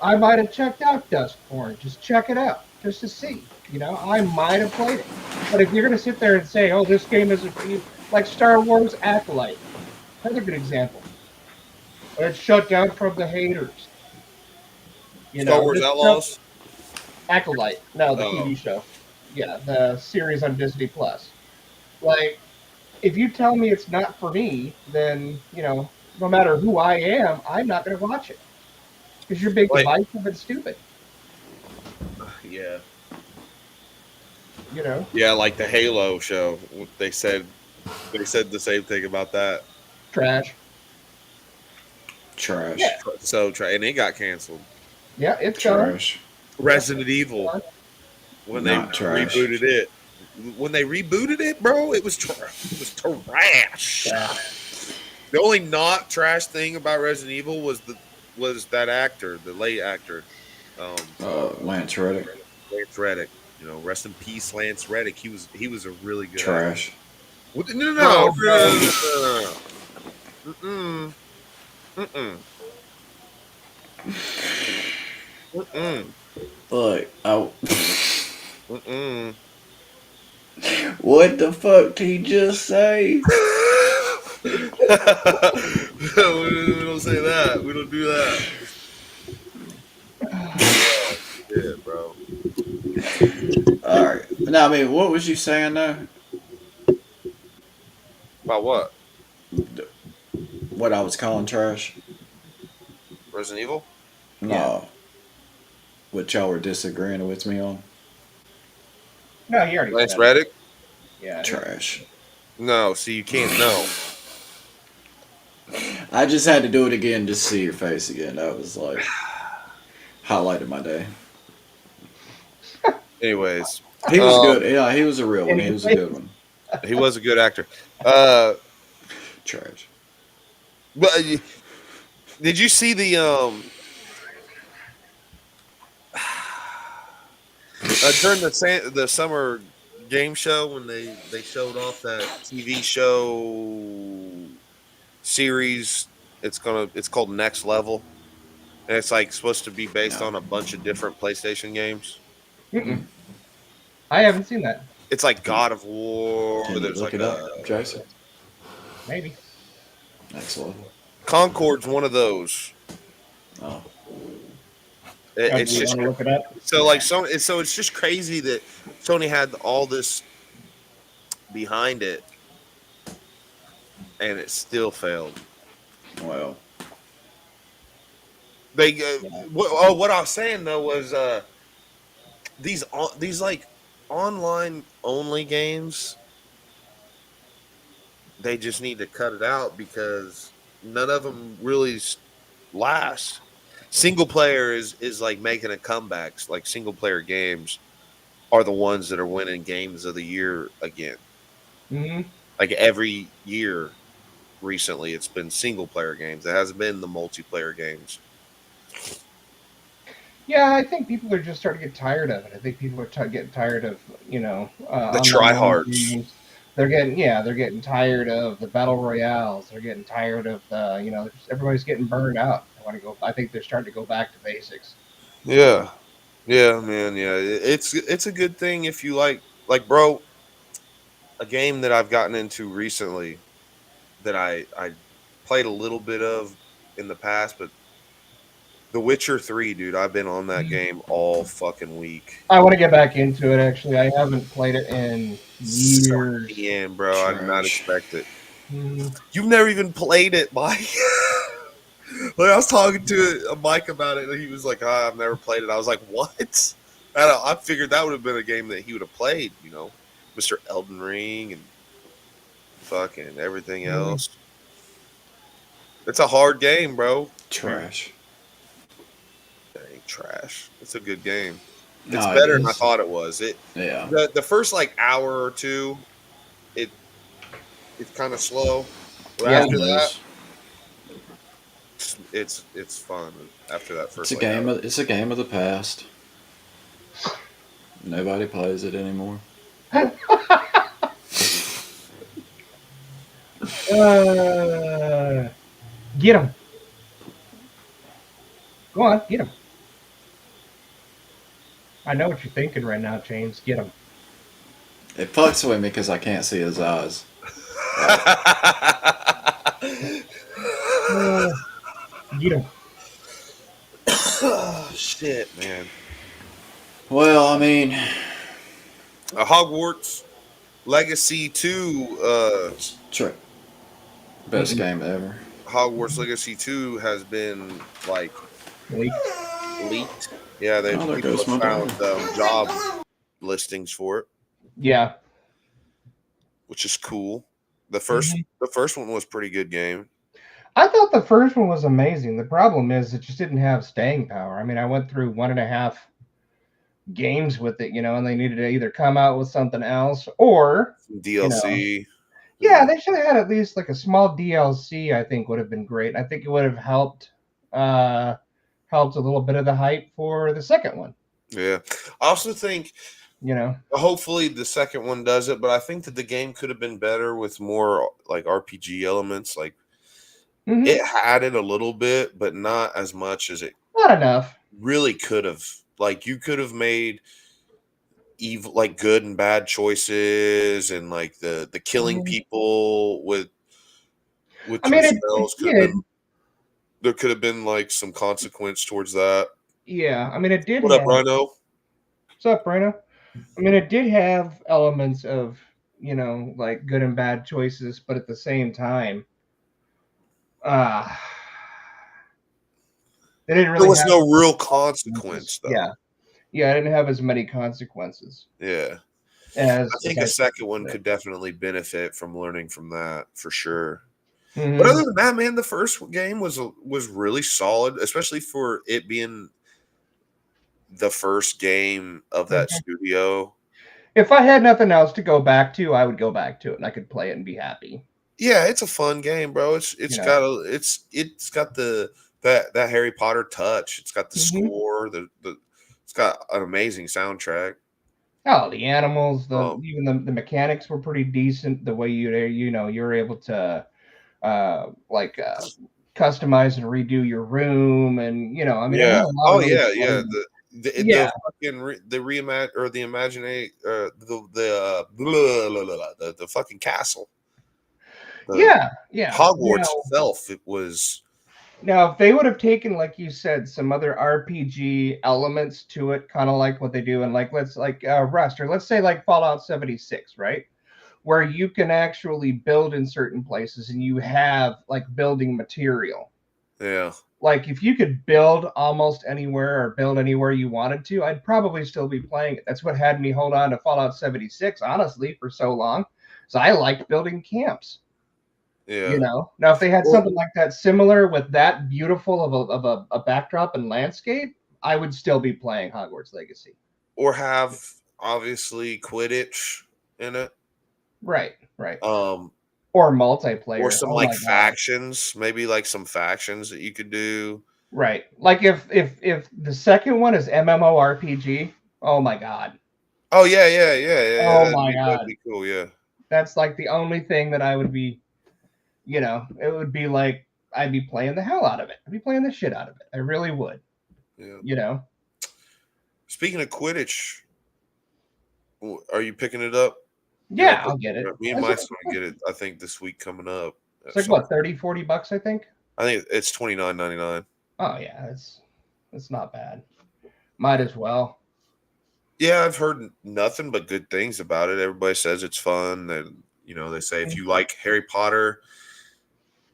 I might have checked out Dustborn. Just check it out, just to see. I might have played it. But if you're going to sit there and say, oh, this game isn't for you, like Star Wars Acolyte, another good example. It's shut down from the haters. Star Wars this Outlaws. Acolyte. No, the Oh. TV show. Yeah, the series on Disney Plus. Like, if you tell me it's not for me, then, no matter who I am, I'm not going to watch it. Because you're being divisive and stupid. Yeah, You know? yeah, like the Halo show. They said the same thing about that. Trash. Trash. Yeah. So and it got canceled. Yeah, it's gone. Trash. Resident Evil when they Not trash. rebooted it. when they rebooted it, bro, it was trash. Yeah. The only not trash thing about Resident Evil was that actor, the late actor, Lance Reddick. Lance Reddick. You know, rest in peace, Lance Reddick. He was a really good actor. Trash. No. Mm-mm. Mm-mm. Mm-mm. Look, Mm-mm. what the fuck did he just say? We don't say that. We don't do that. Yeah, bro. All right. Now, I mean, what was you saying though? About what? What I was calling trash? Resident Evil? No. What y'all were disagreeing with me on? No, you already Lance said it. Reddick? Yeah. Trash. No, see, you can't know. I just had to do it again just to see your face again. That was like highlight of my day. Anyways, He was good. Yeah, he was a real one. He was a good one. he was a good actor. Trash. But did you see the during the summer game show when they showed off that TV show series? It's called Next Level, and it's like supposed to be based on a bunch of different PlayStation games. Mm-mm. I haven't seen that. It's like God of War. Can you There's look like it up, Jason? Maybe. Next level. Concord's one of those. Oh. It's Do you just want to look it up? so like Sony. So it's just crazy that Sony had all this behind it, and it still failed. Well. They what I was saying though was these like online only games. They just need to cut it out because none of them really last. Single player is like making a comeback. Like single player games are the ones that are winning games of the year again. Mm-hmm. Like every year recently, it's been single player games. It hasn't been the multiplayer games. Yeah, I think people are just starting to get tired of it. I think people are getting tired of The online tryhards. games. They're getting tired of the battle royales. They're getting tired of the everybody's getting burned out. I think they're starting to go back to basics. Yeah, yeah, man. Yeah, it's a good thing if you like bro. A game that I've gotten into recently that I played a little bit of in the past, but The Witcher 3, dude. I've been on that game all fucking week. I want to get back into it. Actually, I haven't played it in years. Suck me in, bro. I did not Trash. expect it. Mm, You've never even played it, Mike. Like I was talking to a Mike about it, and he was like, "I've never played it." I was like, "What?" I figured that would have been a game that he would have played, Mr. Elden Ring and fucking everything else. It's a hard game, bro. Trash. That ain't trash. It's a good game. It's No, better it than I is. thought it was. Yeah. The first like hour or two, it's kind of slow. But Yeah. after It that, is. it's fun. After that first, It's a like, game. hour. It's a game of the past. Nobody plays it anymore. Get him. Go on, get him. I know what you're thinking right now, James. Get him. It fucks with me because I can't see his eyes. Get him. Oh, shit, man. Well, I mean, Hogwarts Legacy 2, best game ever. Hogwarts Legacy 2 has been like Leaked. leaked. Yeah, Oh, there people goes my have found job listings for it, Yeah. which is cool. The Mm-hmm. first one was pretty good game. I thought the first one was amazing. The problem is it just didn't have staying power. I mean, I went through games with it, and they needed to either come out with something else or, DLC. yeah, they should have had at least like a small DLC. I think would have been great. I think it would have helped a little bit of the hype for the second one. Yeah, I also think hopefully the second one does it, but I think that the game could have been better with more like RPG elements. Like it had it a little bit, but not as much as it not enough really could have. Like you could have made evil, like good and bad choices, and like the killing people with I your mean, spells could have been. There could have been like some consequence towards that. Yeah, I mean, it did. What up, Rhino? What's up, Rhino? I mean, it did have elements of like good and bad choices, but at the same time, they didn't really. There was no real consequence, though. Yeah, I didn't have as many consequences. Yeah, I think a second one could definitely benefit from learning from that for sure. Mm-hmm. But other than that, man, the first game was really solid, especially for it being the first game of that studio. If I had nothing else to go back to, I would go back to it, and I could play it and be happy. Yeah, it's a fun game, bro. It's got that Harry Potter touch. It's got the score. It's got an amazing soundtrack. Oh, the animals, even the mechanics were pretty decent. The way you're able to customize and redo your room, and I mean, yeah. The fucking castle. Yeah. Hogwarts itself, it was. Now, if they would have taken, like you said, some other RPG elements to it, kind of like what they do in Rust, or let's say like Fallout 76, right? Where you can actually build in certain places and you have like building material. Yeah. Like if you could build almost anywhere or build anywhere you wanted to, I'd probably still be playing it. That's what had me hold on to Fallout 76, honestly, for so long. So I liked building camps. Yeah. Now if they had something like that similar with that beautiful of a backdrop and landscape, I would still be playing Hogwarts Legacy. Or have obviously Quidditch in it. Right. Or multiplayer. Or some factions, maybe like some factions that you could do. Right. Like if the second one is MMORPG, oh my god. Oh yeah. Oh my god. That'd be cool, yeah. That's like the only thing that I would be, it would be like I'd be playing the hell out of it. I'd be playing the shit out of it. I really would. Yeah. Speaking of Quidditch, are you picking it up? Yeah, I'll get it. Me and Mike's going to get it, I think, this week coming up. It's like what, $30-$40, I think? I think it's $29.99. Oh yeah, it's not bad. Might as well. Yeah, I've heard nothing but good things about it. Everybody says it's fun. And they say if you like Harry Potter,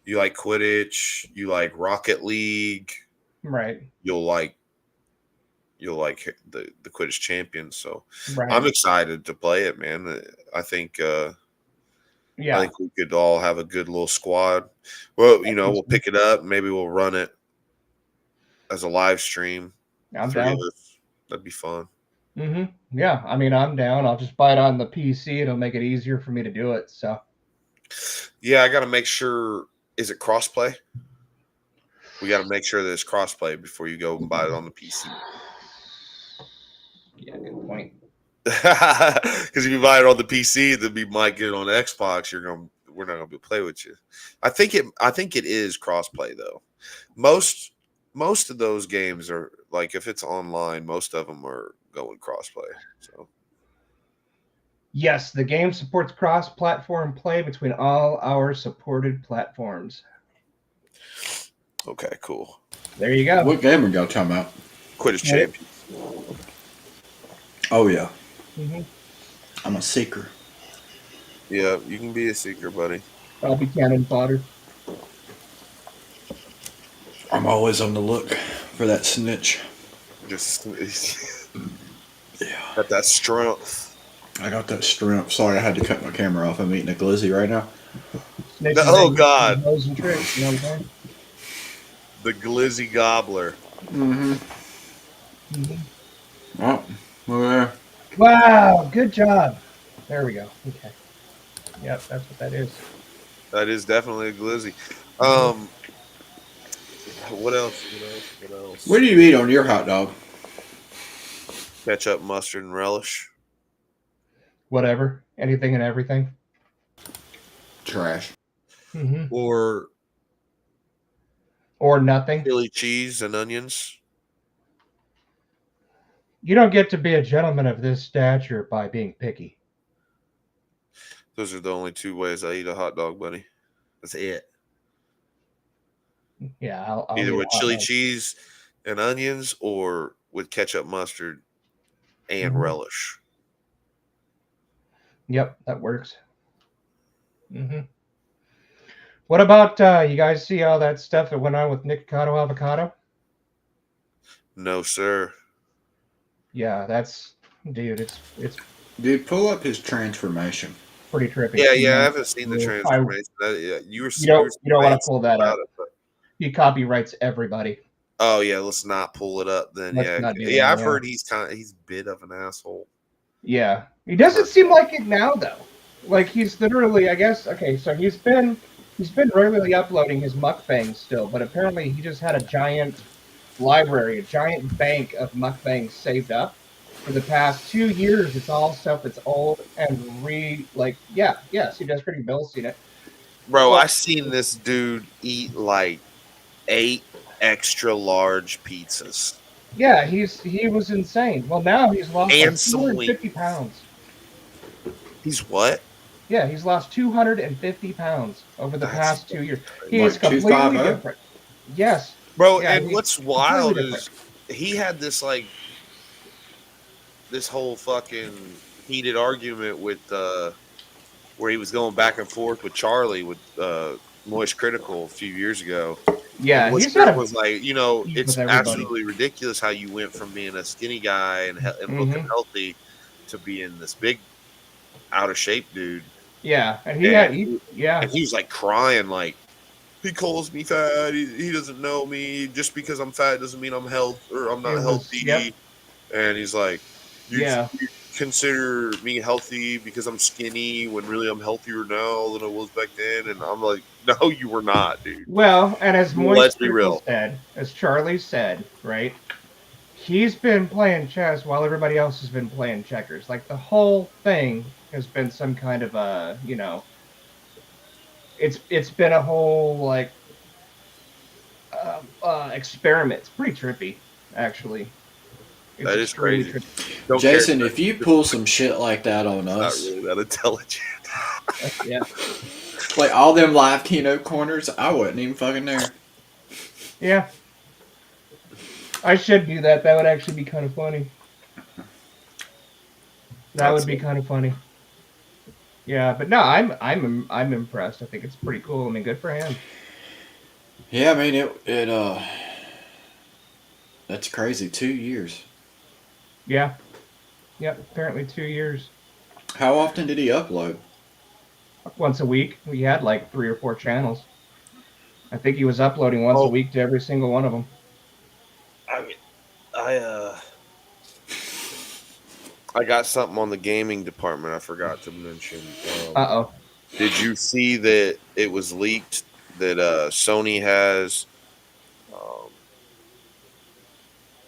you like Quidditch, you like Rocket League, right? You'll like the Quidditch Champions. So I'm excited to play it, man. I think I think we could all have a good little squad. Well, we'll pick it up. Maybe we'll run it as a live stream. I'm down. That'd be fun. Mm-hmm. Yeah, I mean, I'm down. I'll just buy it on the PC. It'll make it easier for me to do it. So. Yeah, I got to make sure. Is it crossplay? We got to make sure that it's crossplay before you go and buy it on the PC. Yeah, good point. Because if you buy it on the PC, then we might get it on Xbox. We're not gonna be able to play with you. I think it is crossplay though. Most of those games are like if it's online, most of them are going crossplay. So. Yes, the game supports cross-platform play between all our supported platforms. Okay, cool. There you go. What game are y'all talking about? Quidditch Champions. Oh, yeah. Mm-hmm. I'm a seeker. Yeah, you can be a seeker, buddy. I'll be cannon fodder. I'm always on the look for that snitch. Just yeah. Got that strength. I got that strength. Sorry, I had to cut my camera off. I'm eating a glizzy right now. God. Those and tricks, you know what I'm saying? The glizzy gobbler. Mm-hmm. Well, Well, Wow, good job. There we go. Okay. Yep, that's what that is. That is definitely a glizzy. What else? What else? What what else? do you eat on your hot dog? Ketchup, mustard, and relish. Whatever. Anything and everything. Trash. Hmm. Or Or nothing. chili cheese and onions. You don't get to be a gentleman of this stature by being picky. Those are the only two ways I eat a hot dog, buddy. That's it. Yeah, I'll Either eat with a hot chili dog. cheese and onions or with ketchup, mustard, and Mhm. relish. Yep, that works. Hmm. What about you guys see all that stuff that went on with Nikocado Avocado? No, sir. Yeah, that's dude. It's Dude, pull up his transformation. pretty trippy. Yeah, I haven't seen the I, transformation. Yeah, you were you don't want saying to pull that about up. it, but He copyrights everybody. oh yeah, let's not pull it up then. Let's Yeah, not do yeah, that. I've Yeah. heard he's a bit of an asshole. Yeah, he doesn't seem like it now though. Like he's literally, I guess. Okay, so he's been regularly uploading his mukbangs still, but apparently he just had a giant library, a giant bank of mukbangs saved up for the past 2 years. It's all stuff that's old and yes, he does pretty. Bill's seen it. Bro, Well, I seen this dude eat like 8 extra large pizzas yeah, he was insane. Well, now he's lost like and some 250 wings. pounds. He's what? Yeah, he's lost 250 pounds over the That's past 2 years. crazy. He is Like completely 250? different. Yes. Bro, Yeah, and he's what's completely wild different. is he had this whole fucking heated argument with where he was going back and forth with Charlie with Moist Critical a few years ago. Yeah, And Moist he's had Critical a was like, beef it's with everybody. absolutely ridiculous how you went from being a skinny guy and looking Mhm. healthy to being this big out of shape dude. Yeah, and And yeah. he was like crying, like he calls me fat. He doesn't know me. Just because I'm fat doesn't mean I'm I'm not It was healthy. And he's like, yeah. you consider me healthy because I'm skinny when really I'm healthier now than I was back then. And I'm like, no, you were not, dude. Well, and as Let's Moist be Critical real. said, as Charlie said, right? He's been playing chess while everybody else has been playing checkers. Like the whole thing has been some kind of a, it's been a whole like experiment. It's pretty trippy, actually. It's That is extremely crazy. trippy. Don't Jason, care. if you pull some shit like that on Not us, really that intelligent. Yeah. like all them live Kino corners, I wasn't even fucking there. Yeah. I should do that. That would actually be kind of funny. That would be kind of funny. Yeah, but no, I'm impressed. I think it's pretty cool. I mean, good for him. Yeah, I mean that's crazy. 2 years. Yeah. Yep. Apparently 2 years. How often did he upload? Once a week. We had like 3 or 4 channels. I think he was uploading once a week to every single one of them. I got something on the gaming department I forgot to mention. Uh-oh. Did you see that it was leaked that Sony has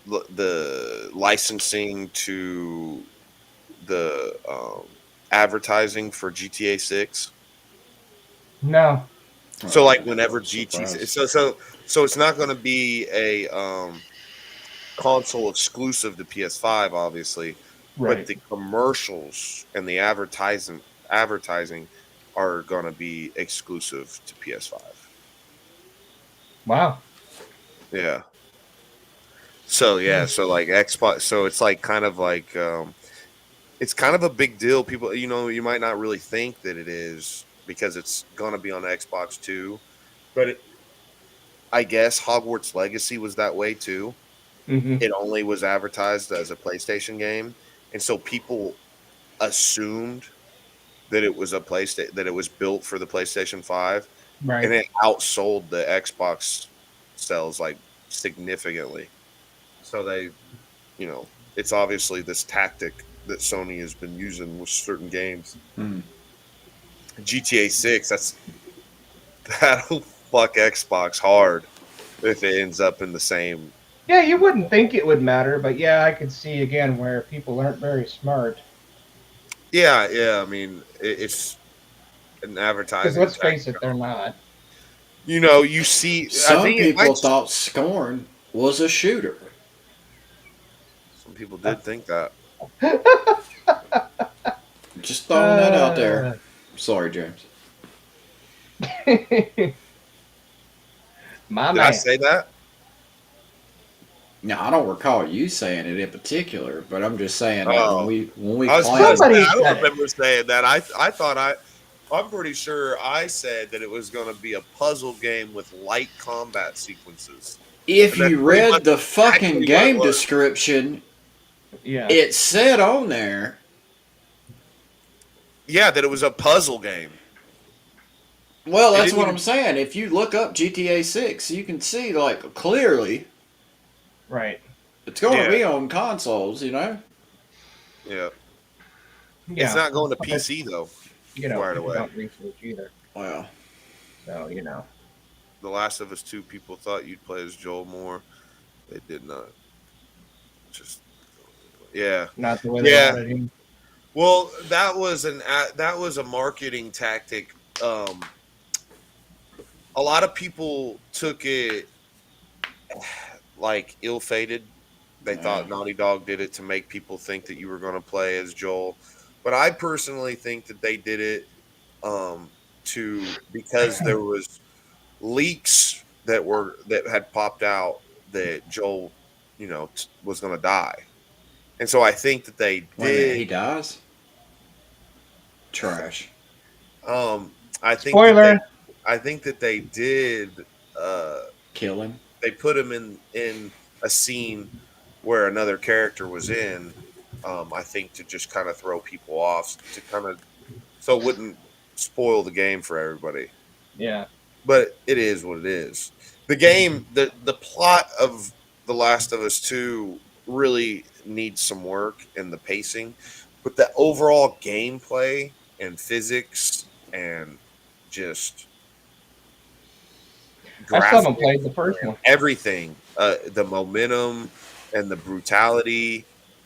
the licensing to the advertising for GTA 6? No. So like whenever Surprise. so it's not going to be a console exclusive to PS5, obviously, Right. but the commercials and the advertising are going to be exclusive to PS5. Wow. Yeah. So yeah, so like Xbox, so it's like kind of like it's kind of a big deal. People, you might not really think that it is because it's going to be on Xbox too, but I guess Hogwarts Legacy was that way too. Mm-hmm. It only was advertised as a PlayStation game, and so people assumed that it was that it was built for the PlayStation 5, Right. and it outsold the Xbox sales like significantly. So they, it's obviously this tactic that Sony has been using with certain games. Hmm. GTA 6, that'll fuck Xbox hard if it ends up in the same. Yeah, you wouldn't think it would matter, but yeah, I could see again where people aren't very smart. Yeah. I mean, it's an Because advertising let's face tactic. it, they're not. You see. I Some think it might. people thought Scorn was a shooter. Some people did think that. Just throwing that out there. Sorry, James. My Did I man. say that? Now I don't recall you saying it in particular, but I'm just saying like Oh. when we I was planned. Somebody I don't said it. remember saying that. I thought I'm pretty sure I said that it was going to be a puzzle game with light combat sequences. If And that's you pretty read much the fucking exactly what it game was. description, Yeah. it said on there. Yeah, that it was a puzzle game. Well, It that's didn't what even- I'm saying. If you look up GTA 6, you can see like clearly Right. it's going to Yeah. be on consoles. You know. Yeah. Yeah. It's not going to But, PC though. You know, right people away. don't research either. Well, So, you know. The Last of Us 2 people thought you'd play as Joel more. They did not. Just yeah. Not the way Yeah. they wanted him. Well, that was a marketing tactic. A lot of people took it like ill-fated. They thought Naughty Dog did it to make people think that you were going to play as Joel, but I personally think that they did it because there was leaks that had popped out that Joel, was going to die, and so I think that they wait a minute, he did. dies. Trash. I think Spoiler. I think that they did. Kill him. They put him in a scene where another character was in. I think to just kind of throw people off, so it wouldn't spoil the game for everybody. Yeah. But it is what it is. The game, the plot of The Last of Us 2 really needs some work in the pacing, but the overall gameplay and physics and just I still haven't graphics, played the first one. everything, the momentum and the brutality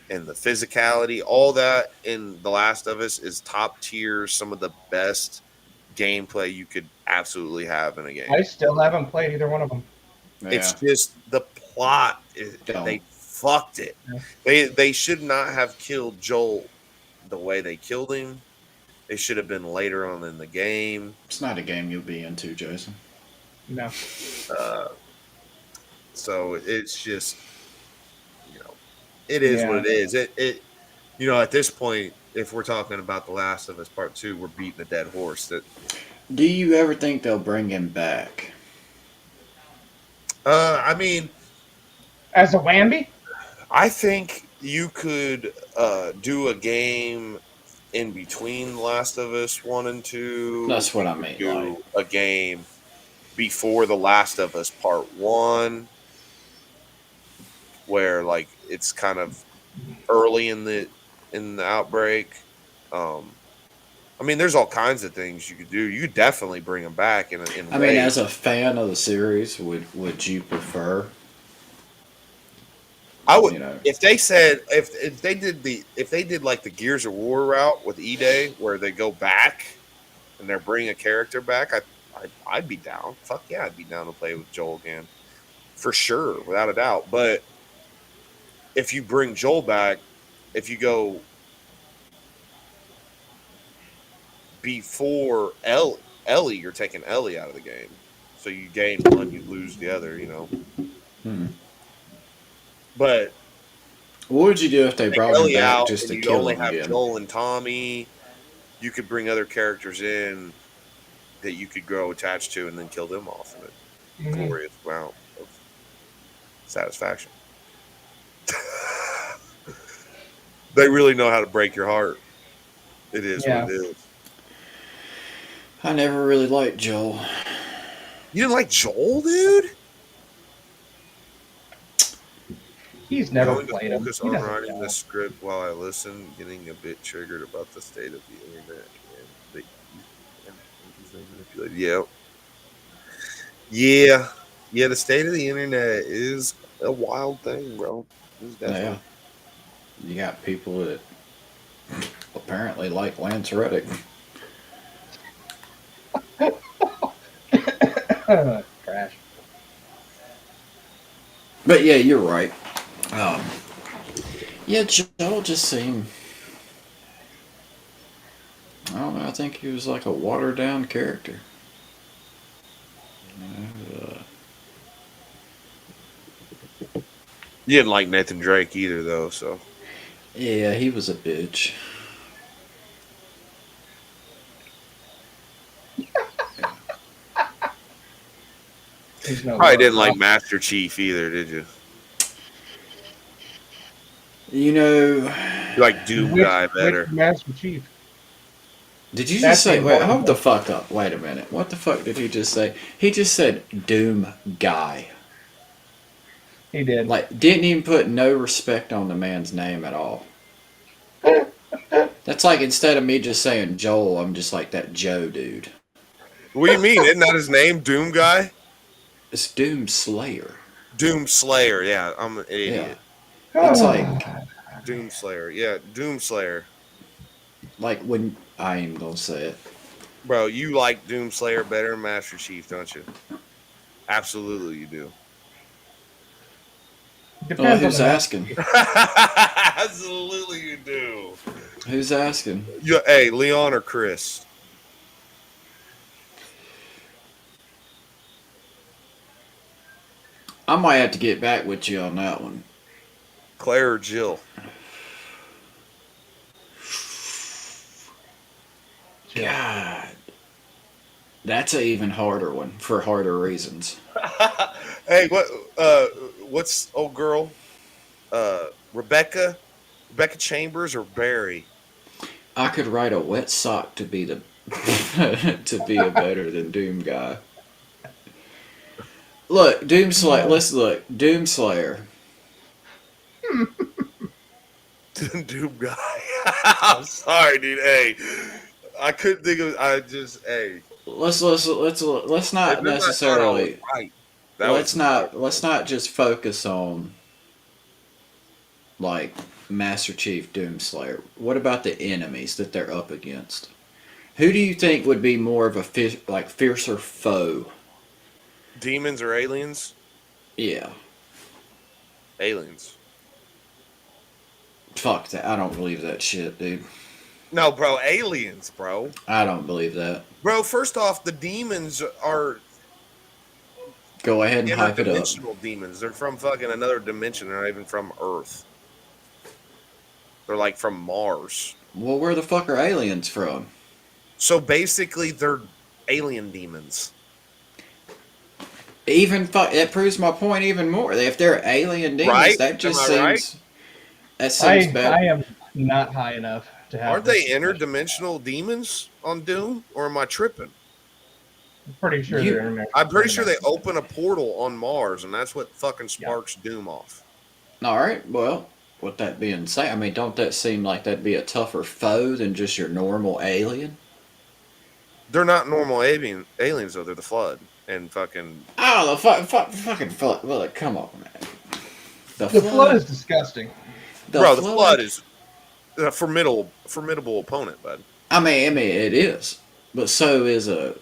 and the physicality, all that in The Last of Us is top tier, some of the best gameplay you could absolutely have in a game. I still haven't played either one of them. Yeah. It's just the plot. Don't. They fucked it. Yeah. They should not have killed Joel the way they killed him. They should have been later on in the game. It's not a game you'll be into, Jason. No. So it's just, it is what it is. It at this point, if we're talking about The Last of Us Part 2, we're beating a dead horse. That Do you ever think they'll bring him back? I mean, As a Wambi? I think you could do a game in between Last of Us 1 and 2. That's what I mean. Do Like, a game before The Last of Us Part 1, where like it's kind of early in the outbreak. I mean, there's all kinds of things you could do. You could definitely bring them back in. I mean, as a fan of the series, would you prefer? I would, you know. if they said if they did like the Gears of War route with E-Day, where they go back and they're bringing a character back, I'd be down. Fuck yeah, I'd be down to play with Joel again, for sure, without a doubt. But if you bring Joel back, if you go before Ellie, you're taking Ellie out of the game, so you gain one, you lose the other. But What would you do if they brought him Ellie back out, just and to you kill only him have again? Joel and Tommy. You could bring other characters in that you could grow attached to, and then kill them off in a glorious amount of satisfaction. They really know how to break your heart. It is what it is. I never really liked Joel. You didn't like Joel, dude? He's never Going to played him. focus He on doesn't writing know. the script while I listen, getting a bit triggered about the state of the internet and the and easily manipulated. Yeah, yeah. The state of the internet is a wild thing, bro. It's Yeah. definitely. You got people that apparently like Lance Reddick. Trash. But yeah, you're right. Um, yeah, Joel just seemed. I don't know. I think he was like a watered down character. You didn't like Nathan Drake either, though. So Yeah, he was a bitch. He's no probably Laura didn't like Croft. Master Chief either, did you? You know, You like Doom Guy Which better. Master Chief? did you just That's say? the Wait, important hold the one. fuck up. Wait a minute. What the fuck did he just say? He just said Doom Guy. He did. Like, didn't even put no respect on the man's name at all. That's like instead of me just saying Joel, I'm just like that Joe dude. What do you mean? Isn't that his name, Doom Guy? It's Doom Slayer. Doom Slayer. Yeah, I'm an Yeah. idiot. It's like Doom Slayer. Yeah, Doom Slayer. when I ain't gonna say it. Bro, you like Doom Slayer better than Master Chief, don't you? Absolutely, you do. Depends on Who's the asking? Absolutely, you do. Who's asking? Hey, Leon or Chris? I might have to get back with you on that one. Claire or Jill? God, that's an even harder one for harder reasons. Hey, what's old girl? Rebecca Chambers or Barry? I could write a wet sock to be the to be a better than Doom Guy. Look, Doom Slayer. Let's look, Doom Slayer. Doom Guy. I'm sorry, dude. Hey, I couldn't think of. Hey. Let's not Maybe I thought I was necessarily. right. Let's not just focus on like Master Chief, Doom Slayer. What about the enemies that they're up against? Who do you think would be more of a fiercer foe? Demons or aliens? Yeah, Aliens. fuck that. I don't believe that shit, dude. No, bro. Aliens, bro. I don't believe that. Bro, first off, the demons are Go ahead and hype it up. interdimensional demons. They're from fucking another dimension. They're not even from Earth. They're like from Mars. Well, where the fuck are aliens from? So basically, they're alien demons. That proves my point even more. If they're alien demons, Right? that just Am I seems that seems better. I am not high enough to have. Aren't they this discussion. interdimensional demons on Doom? Or am I tripping? I'm pretty sure You- they're interdimensional. I'm pretty sure they open a portal on Mars, and that's what fucking sparks Doom off. All right. Well, with that being said, I mean, don't that seem like that'd be a tougher foe than just your normal alien? They're not normal aliens, though. They're the Flood. And fucking... Oh, the fucking flood. Well, come on, man. The flood is disgusting. the Flood is a formidable opponent, bud. I mean, it is, but so is a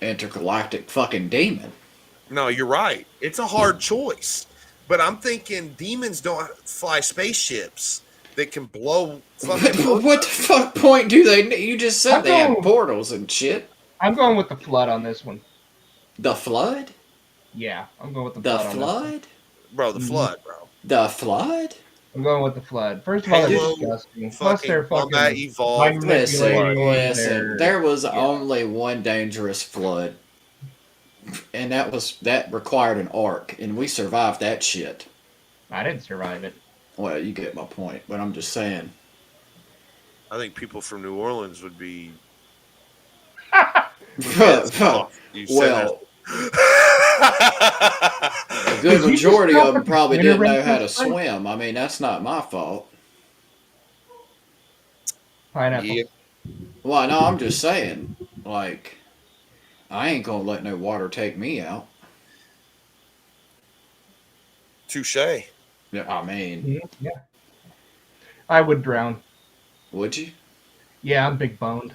intergalactic fucking demon. No, you're right. It's a hard choice. But I'm thinking demons don't fly spaceships that can blow fucking... What the fuck point do they? You just said they have Oh. portals and shit. I'm going with the flood on this one. The flood? Yeah, I'm going with the The flood. On this one. flood? Bro, the Flood, bro. The flood? I'm going with the flood. First of all, they're Halo, disgusting. Plus, they're combat fucking. evolved. Listen. There was yeah. only one dangerous flood, and that required an ark, and we survived that shit. I didn't survive it. Well, you get my point, but I'm just saying. I think people from New Orleans would be... Well, You said a good Did you just majority drop of them a probably container didn't know into how to this place? swim. I mean, that's not my fault. Pineapple. Yeah, Well, no, I'm just saying, like, I ain't gonna let no water take me out. touche. Yeah, I mean, Yeah. I would drown. would you? Yeah, I'm big boned.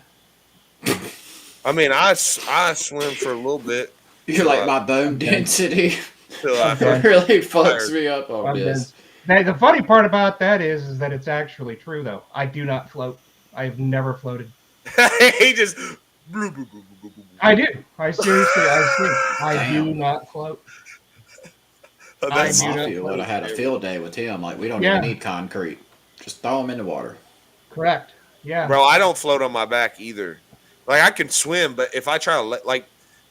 I mean, I swim for a little bit You're till like I my bone I'm dead. density I'm dead. really fucks tired. me up on I'm dead. this. Now, the funny part about that is that it's actually true, though. I do not float. I've never floated. He just. I do. I seriously, I sink. I do Damn. not float. I That's do not Mafia would float. have had a field day with him. Like, we don't even Yeah, need concrete. Just throw him in the water. correct. Yeah. Bro, I don't float on my back either. Like I can swim, but if I try to like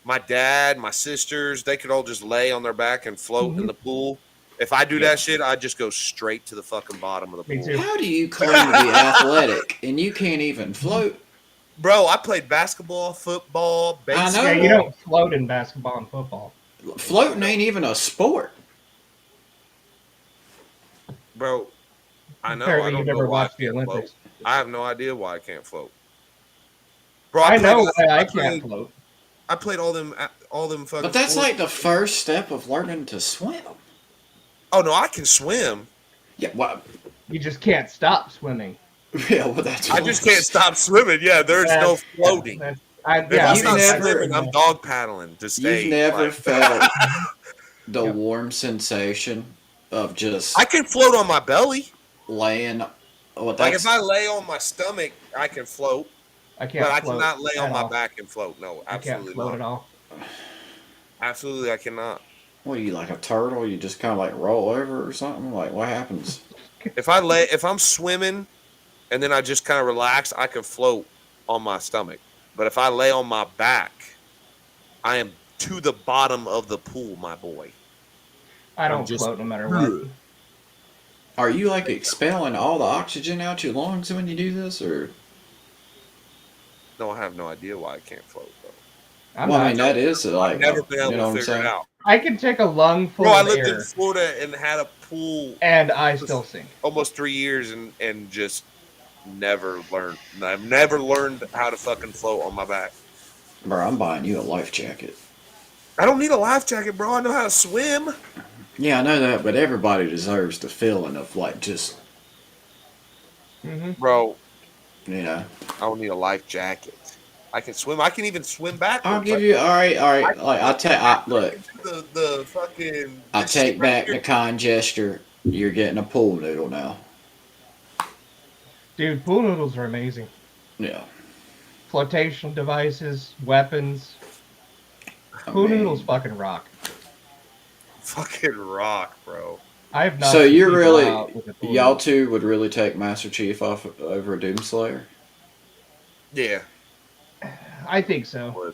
my dad, my sisters, they could all just lay on their back and float in Mhm. the pool. If I do Yeah. that shit, I just go straight to the fucking bottom of the Me pool. too. How do you claim to be athletic and you can't even float? Bro, I played basketball, football, I Yeah, know. you baseball. don't float in basketball and football. Floating ain't even a sport. Bro, I know. I Apparently, you don't know never why I watched the can't float. Olympics. I have no idea why I can't float. Bro, I know why I I can't played float. I played all them fucking But that's sports. like the first step of learning to swim. Oh no, I can swim. Yeah, well, You just can't stop swimming. yeah, well that's I just can't stop swimming. Yeah, there's no That's, floating. that's, If I I'm You've stop the never- swimming, I'm dog paddling to You've stay. never Like, felt the Yep. warm sensation of just I can float on my belly. laying. Well, Like if that's I lay on my stomach, I can float, I but can't I float cannot lay on at my all. back and float. No, I can't absolutely float not. at all. Absolutely, I cannot. what are you like a turtle? You just kind of like roll over or something. Like what happens? If I'm swimming and then I just kind of relax, I can float on my stomach. But if I lay on my back, I am to the bottom of the pool, my boy. I I'm don't just- float no matter what. Are you like expelling all the oxygen out your lungs when you do this, or? No, I have no idea why I can't float, bro. I'm Well, I not. mean that is like I've never been you able know to what I'm figure it saying? out. I can take a lung full Bro, I of lived air, in Florida and had a pool and I still sink. almost 3 years and just never learned. I've never learned how to fucking float on my back. Bro, I'm buying you a life jacket. I don't need a life jacket, bro. I know how to swim. Yeah, I know that, but everybody deserves the feeling of like just Hmm. Bro, you know. I don't need a life jacket. I can swim. I can even swim backwards. I'll give you all right. Like look, the fucking. I this take shit right back here. the kind gesture. You're getting a pool noodle now. Dude, pool noodles are amazing. Yeah. Flotation devices, weapons. I Pool mean, noodles fucking rock. Fucking rock, bro. I have not. So seen you're people really out with a pool y'all noodle. two would really take Master Chief off over Doomslayer? Yeah, I think so.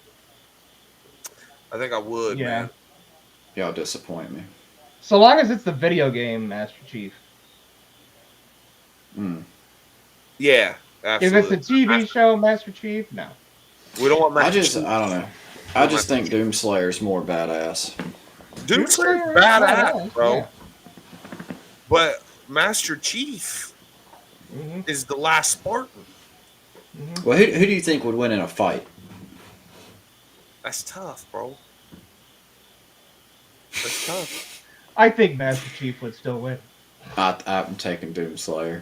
I think I would, Yeah. man. Y'all disappoint me. So long as it's the video game Master Chief. Mm. Yeah, If absolutely. it's a TV show Master Chief, no. We don't want I Master just Chief. I don't know. I just think Doomslayer's more badass. Doomslayer's Doomslayer is badass, bro. Yeah. But Master Chief Hmm. is the last Spartan. Hmm. Well, who do you think would win in a fight? That's tough, bro. That's tough. I think Master Chief would still win. I'm taking Doomslayer.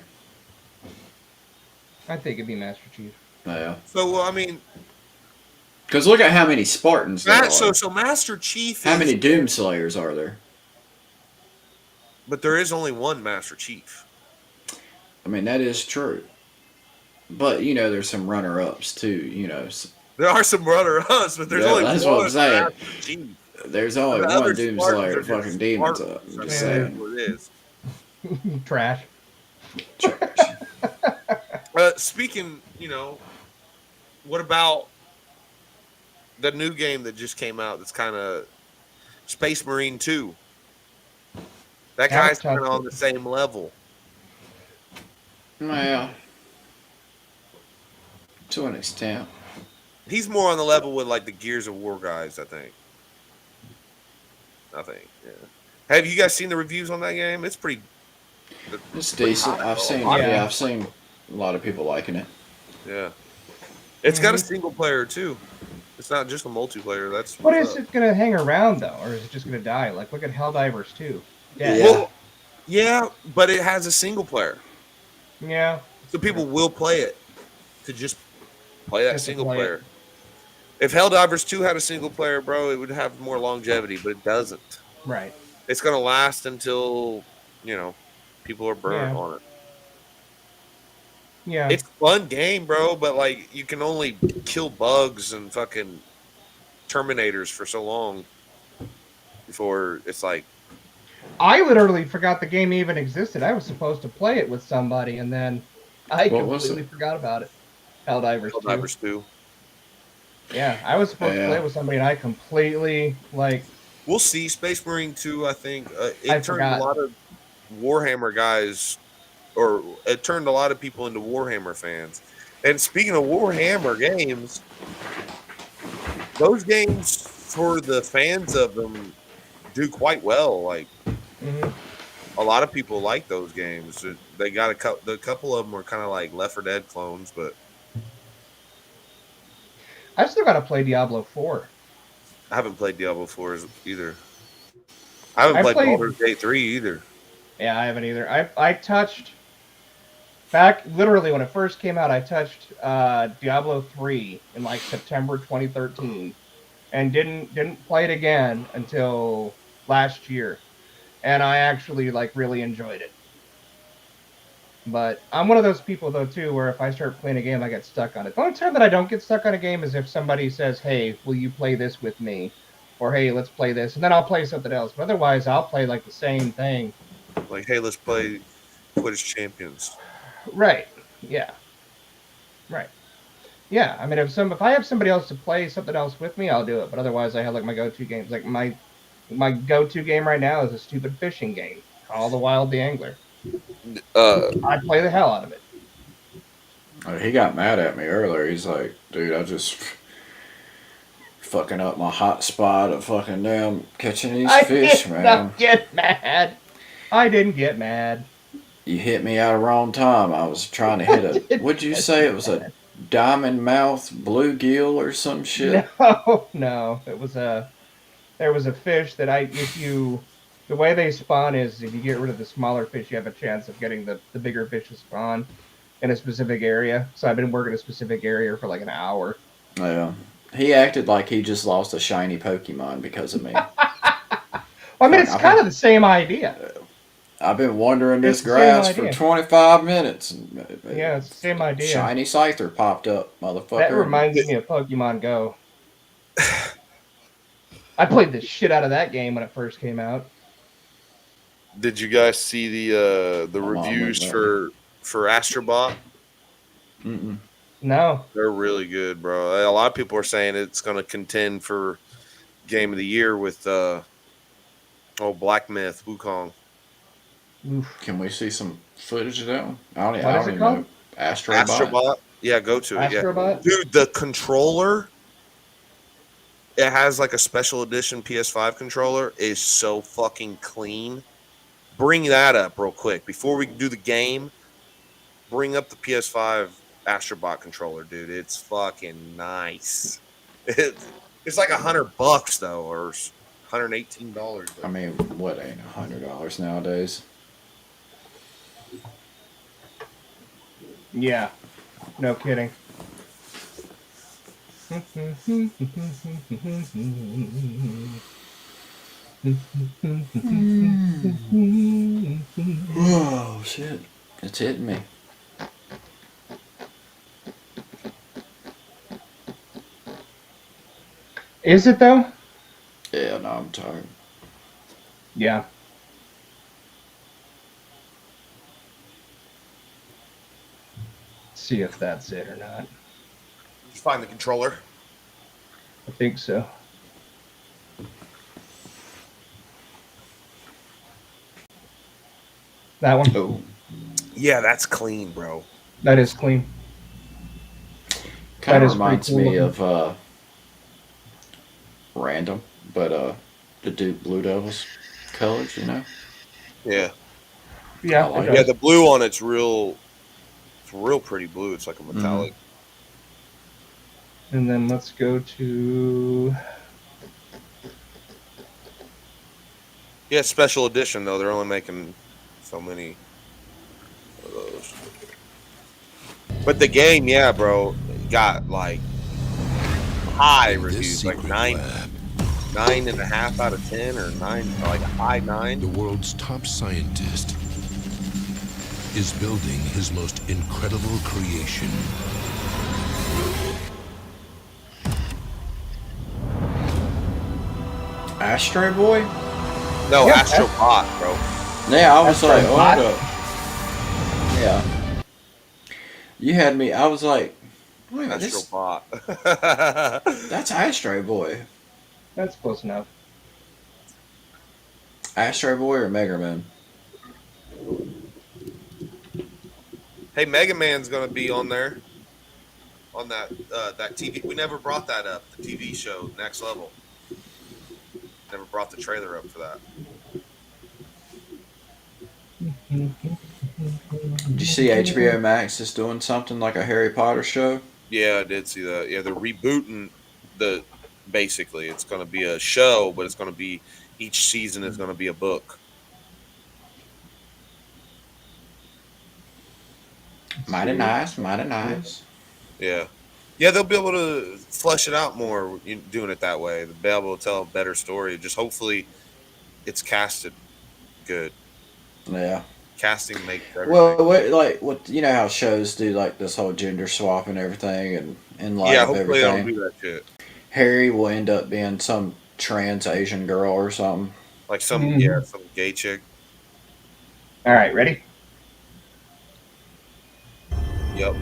I think it'd be Master Chief. Yeah. So I mean, Because look at how many Spartans there are. so Master Chief. How is, many Doomslayers are there? But there is only one Master Chief. I mean, that is true. But, you know, there's some runner-ups, too, you know. There are some runner-ups, but there's Yeah, only that's one what I'm saying. Master Chief. There's only The one other Spartans are Doomslayer just fucking demons Spartans. up. I'm I just mean, saying. that's what it is. Trash. Speaking, you know, what about the new game that just came out that's kind of Space Marine 2? That Haven't guy's kind of touched on it. the same level. Well, to an extent. He's more on the level with like the Gears of War guys, I think. Yeah. Have you guys seen the reviews on that game? It's pretty. It's decent. I've seen. Yeah. I've seen a lot of people liking it. Yeah. It's got a Mhm. single player too. It's not just a multiplayer. That's But what's is up. it gonna hang around though, or is it just gonna die? Like, look at Helldivers 2. Yeah. Yeah. Well, yeah, but it has a single player, Yeah. so people will play it to just play that Just to single play it. player. If Helldivers 2 had a single player, bro, it would have more longevity, but it doesn't. Right. It's gonna last until people are burnt Yeah. on it. Yeah. It's a fun game, bro, but like you can only kill bugs and fucking Terminators for so long before it's like I literally forgot the game even existed. I was supposed to play it with somebody, and then I What was completely forgot about it. Helldivers 2. Helldivers 2. Yeah, I was supposed to play it with somebody, and I completely We'll see. Space Marine 2, I think it I turned forgot. a lot of Warhammer guys, or it turned a lot of people into Warhammer fans. And speaking of Warhammer games, those games for the fans of them do quite well. Like Mhm. a lot of people like those games. They got a couple of them are kind of like Left 4 Dead clones, but I still gotta play Diablo 4. I haven't played Diablo 4 either. I haven't I played played- Baldur's Gate 3 either. Yeah, I haven't either. I touched back literally when it first came out. I touched Diablo 3 in like September 2013, and didn't play it again until last year. And I actually really enjoyed it. But I'm one of those people though too, where if I start playing a game, I get stuck on it. The only time that I don't get stuck on a game is if somebody says, "Hey, will you play this with me?" Or "Hey, let's play this," and then I'll play something else. But otherwise, I'll play like the same thing. Like, hey, let's play Quidditch Champions. Right. Yeah. Right. Yeah. I mean, if I have somebody else to play something else with me, I'll do it. But otherwise, I have like my go-to games. Like my go-to game right now is a stupid fishing game, Call the Wild the Angler. I play the hell out of it. He got mad at me earlier. He's like, dude, I just fucking up my hot spot of fucking damn catching these fish, did man. not get mad. I didn't get mad. You hit me out of wrong time. I was trying to hit a. What'd you say? It was a diamond mouth bluegill or some shit. No. There was a fish that the way they spawn is if you get rid of the smaller fish, you have a chance of getting the bigger fish to spawn in a specific area. So I've been working a specific area for like an hour. Yeah. He acted like he just lost a shiny Pokemon because of me. Well, I mean, it's kind of the same idea. I've been wandering this It's the same grass for idea. 25 minutes. And Yeah, it's the same idea. shiny Scyther popped up, motherfucker. That reminds me of Pokemon Go. I played the shit out of that game when it first came out. Did you guys see the My mom reviews went for Astrobot? Mm-mm. No. They're really good, bro. A lot of people are saying it's going to contend for Game of the Year with Black Myth Wukong. Oof. Can we see some footage of that one? I don't What is it even called? know. Astrobot? Astrobot? Yeah, go to it. Yeah. Astrobot? Dude, the controller, it has like a special edition PS5 controller, is so fucking clean. Bring that up real quick. Before we do the game, bring up the PS5 Astrobot controller, dude. It's fucking nice. It's like $100 though, or $118. I mean, what ain't $100 nowadays? Yeah. No kidding. Oh, shit. It's hitting me. Is it though? Yeah, no, I'm tired. Yeah. See if that's it or not. Did you find the controller? I think so. That one? Oh. Yeah, that's clean, bro. That is clean. Kind That of is pretty reminds cool me looking. of random, but the Duke Blue Devils. colors, you know. Yeah. Yeah, I like it Yeah, does. the blue on it's real pretty blue. It's like a metallic. And then let's go to. Yeah, special edition though. They're only making so many of those. But the game, yeah, bro, got like high In this reviews, like secret lab, 9.5 out of 10, or nine, like a high the 9. world's top scientist is building his most incredible creation. Astro Boy. No, Yeah, Astrobot, bro. Yeah, I was like, Astrobot? hold up. Yeah. You had me. I was like, wait a minute, Astrobot. that's Astro Boy. That's close enough. Astro Boy or Mega Man? Hey, Mega Man's gonna be on there, on that TV. We never brought that up. The TV show, Next Level. Never brought the trailer up for that. Did you see HBO Max is doing something like a Harry Potter show? Yeah, I did see that. Yeah, they're rebooting the. Basically, it's gonna be a show, but it's gonna be each season is gonna be a book. Mighty nice, mighty nice. Yeah. Yeah, they'll be able to flesh it out more doing it that way. They'll be able to tell a better story. Just hopefully it's casted good. Yeah. Casting makes everything. Well, what you know how shows do like this whole gender swap and everything, and in light Yeah, of hopefully they don't everything, do that shit. Harry will end up being some trans Asian girl or something. Like some gay chick. All right, ready? Yep.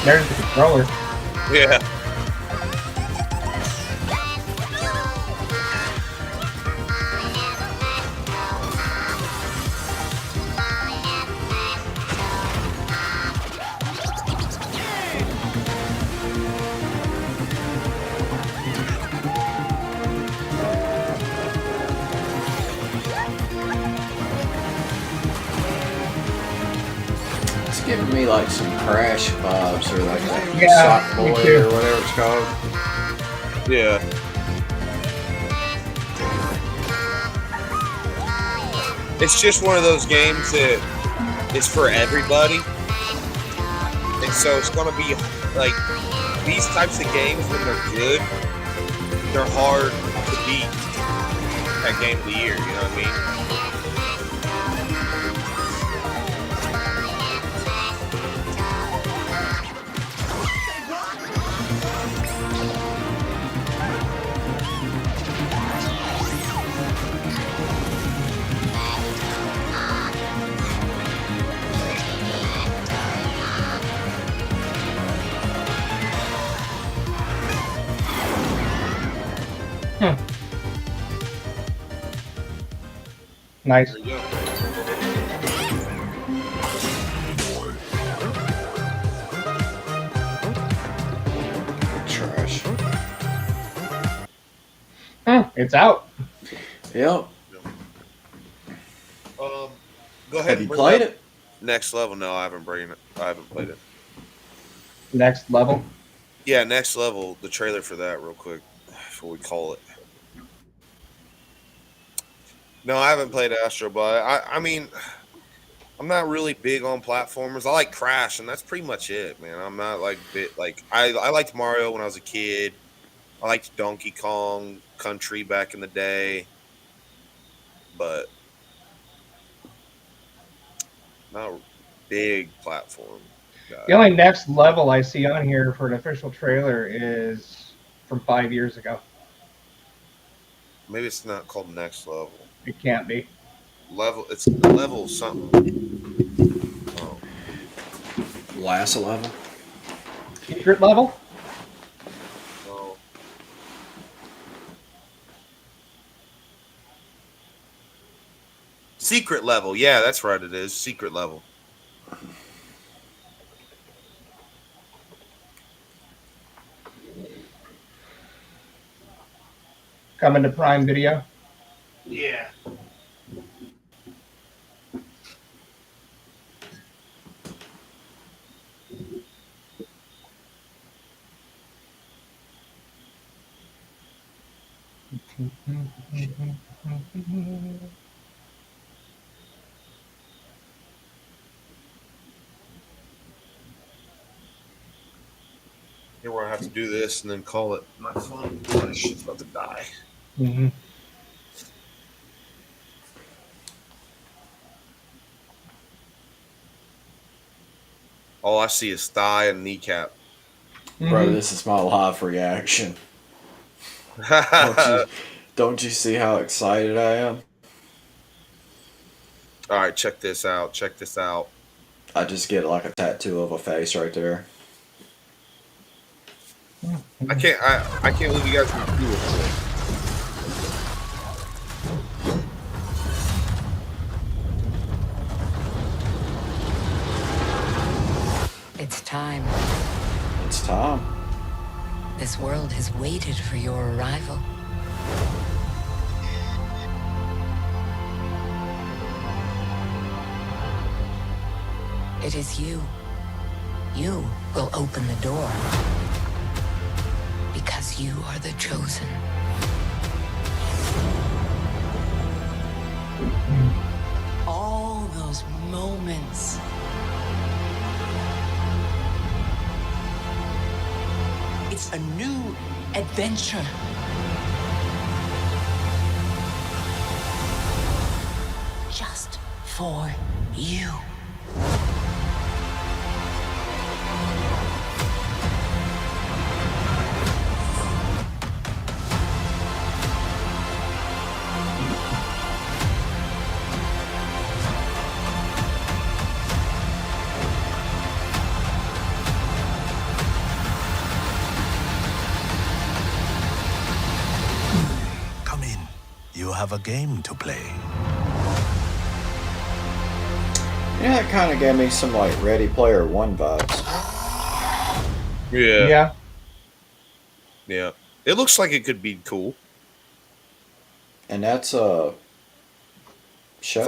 There's the controller. Yeah. It's giving me like some Crash vibes or like that Yeah, Sock me Boy too. or whatever it's called. Yeah. It's just one of those games that is for everybody. And so it's going to be like these types of games, when they're good, they're hard to beat at Game of the Year. You know what I mean? Nice. There you go. Trash. It's out. Yep. Go ahead. Have you and bring played up it? Next Level? No, I haven't bringing it. I haven't played it. Next level. Yeah, Next Level. The trailer for that, real quick, before we call it. No, I haven't played Astro, but I mean, I'm not really big on platformers. I like Crash, and that's pretty much it, man. I'm not like I liked Mario when I was a kid. I liked Donkey Kong Country back in the day, but not a big platform guy. The only next level I see on here for an official trailer is from 5 years ago. Maybe it's not called Next Level. It can't be. Level. It's level something. Oh. Last level. Secret level? No. Secret level. Yeah, that's right. It is secret level. Coming to Prime Video. Yeah. Here we're gonna have to do this and then call it. My phone. My shit's about to die. Mm-hmm. All I see is thigh and kneecap. Bro, this is my live reaction. Don't you see how excited I am? All right, check this out. Check this out. I just get like a tattoo of a face right there. I can't believe you guys can do it. It's time. It's time. This world has waited for your arrival. It is you. You will open the door. Because you are the chosen. All those moments. It's a new adventure. Just for you. Come in. You have a game to play. Yeah, it kind of gave me some like Ready Player One vibes. Yeah. Yeah. Yeah. It looks like it could be cool. And that's a show.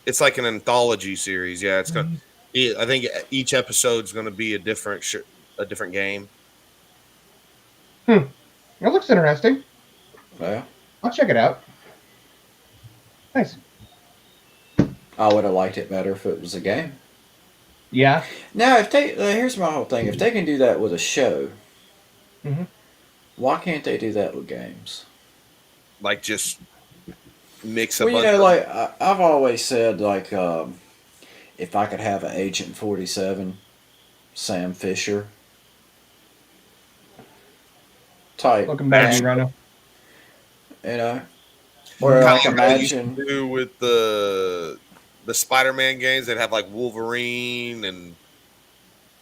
It's like an anthology series. Yeah, it's gonna. I think each episode's gonna be a different game. It looks interesting. Yeah. I'll check it out. Nice. I would have liked it better if it was a game. Yeah. Now, if they here's my whole thing: if they can do that with a show, Mm-hmm. why can't they do that with games? Like just mix a Well, you bunch know, of- like I've always said, like if I could have an Agent 47, Sam Fisher type, Looking back at you right now. you know, or Kinda like like how they used to imagine. do with the Spider-Man games that have like Wolverine and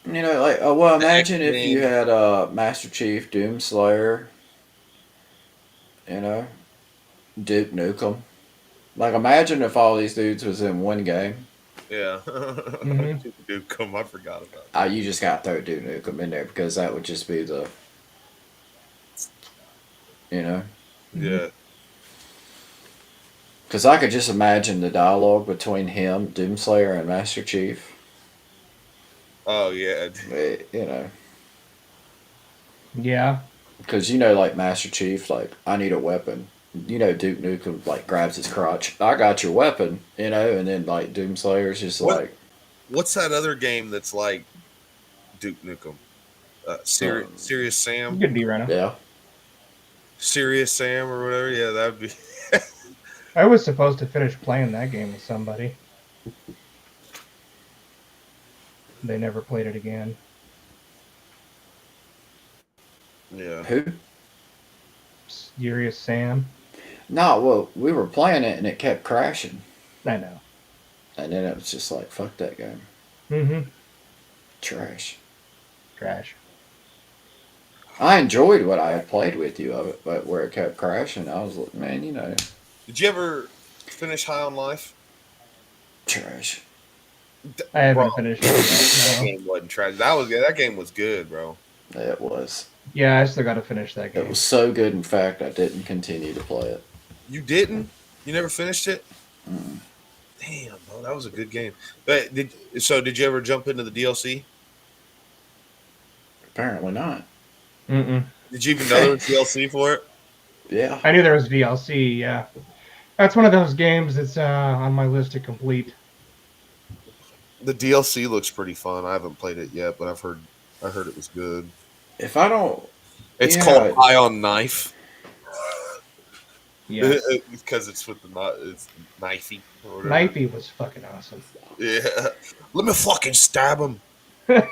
You know, like well, imagine if X-Men. you had Master Chief, Doomslayer, you know, Duke Nukem. Like, imagine if all these dudes was in one game. yeah. Mhm. Dude, come! I forgot about that. You just got to throw Duke Nukem in there because that would just be the, you know, Yeah. because I could just imagine the dialogue between him, Doomslayer, and Master Chief. Oh yeah. You know, Yeah. because you know, like Master Chief, like I need a weapon. You know, Duke Nukem like grabs his crotch. I got your weapon. You know, and then like Doomslayer's just What? like. What's that other game that's like Duke Nukem? Serious Sam, Good D right now. Yeah. Serious Sam, or whatever. Yeah, that would be. I was supposed to finish playing that game with somebody. They never played it again. Yeah. Who? Serious Sam. No, well, we were playing it and it kept crashing. I know. And then it was just like, fuck that game. Mm-hmm. Trash. Trash. I enjoyed what I had played with you of it, but where it kept crashing, I was like, man, you know. Did you ever finish High on Life? Trash. I haven't Bro, finished it that yet. No. game wasn't trash. That game was good, bro. It was. Yeah, I still got to finish that It game. was so good. In fact, I didn't continue to play it. You didn't? You never finished it? Mm. Damn, bro, that was a good game. But did you ever jump into the DLC? Apparently not. Mm-mm. Did you even know there was DLC for it? Yeah. I knew there was DLC. Yeah, that's one of those games that's on my list to complete. The DLC looks pretty fun. I haven't played it yet, but I heard it was good. If I don't, It's Yeah. called Eye on Knife. Yes, Because it's with it's knifey or whatever. Knifey was fucking awesome. Yeah. Let me fucking stab him. I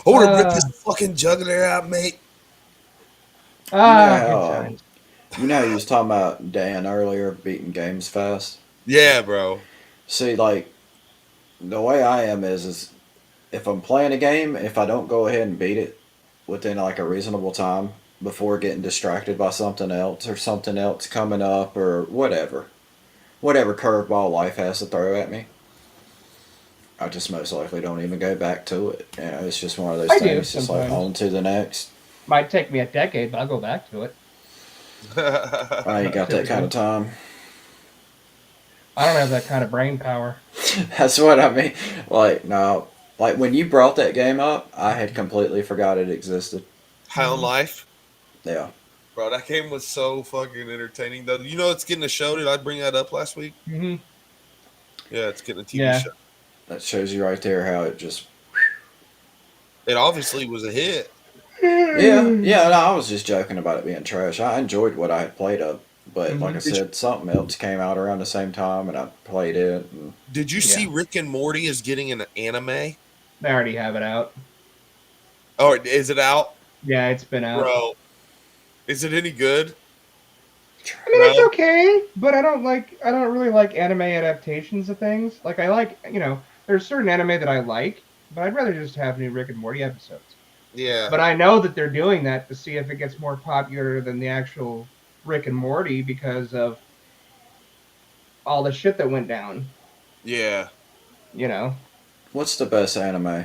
want to rip this fucking jugular out, mate. Good how, times. you know, how you was talking about Dan earlier beating games fast. Yeah, bro. See, like the way I am is if I'm playing a game, if I don't go ahead and beat it within like a reasonable time before getting distracted by something else or something else coming up or whatever curveball life has to throw at me, I just most likely don't even go back to it. You know, it's just one of those I do things. Just like sometimes. on to the next. Might take me a decade, but I'll go back to it. I ain't got that kind of time. I don't have that kind of brain power. That's what I mean. Like no, like when you brought that game up, I had completely forgot it existed. High on Life. Yeah. Bro, that game was so fucking entertaining, though. You know it's getting a show? Did I bring that up last week? Mm-hmm. Yeah, it's getting a TV Yeah. show. That shows you right there how it just. It obviously was a hit. Yeah, yeah. No, I was just joking about it being trash. I enjoyed what I had played of, but like I Did you- said, something else came out around the same time, and I played it. And Did you see Rick and Morty is getting an anime? They already have it out. Oh, is it out? Yeah, it's been out. Bro, is it any good? I mean, it's No? okay, but I don't really like anime adaptations of things. Like I like, there's certain anime that I like, but I'd rather just have new Rick and Morty episodes. Yeah. But I know that they're doing that to see if it gets more popular than the actual Rick and Morty because of all the shit that went down. Yeah. what's the best anime?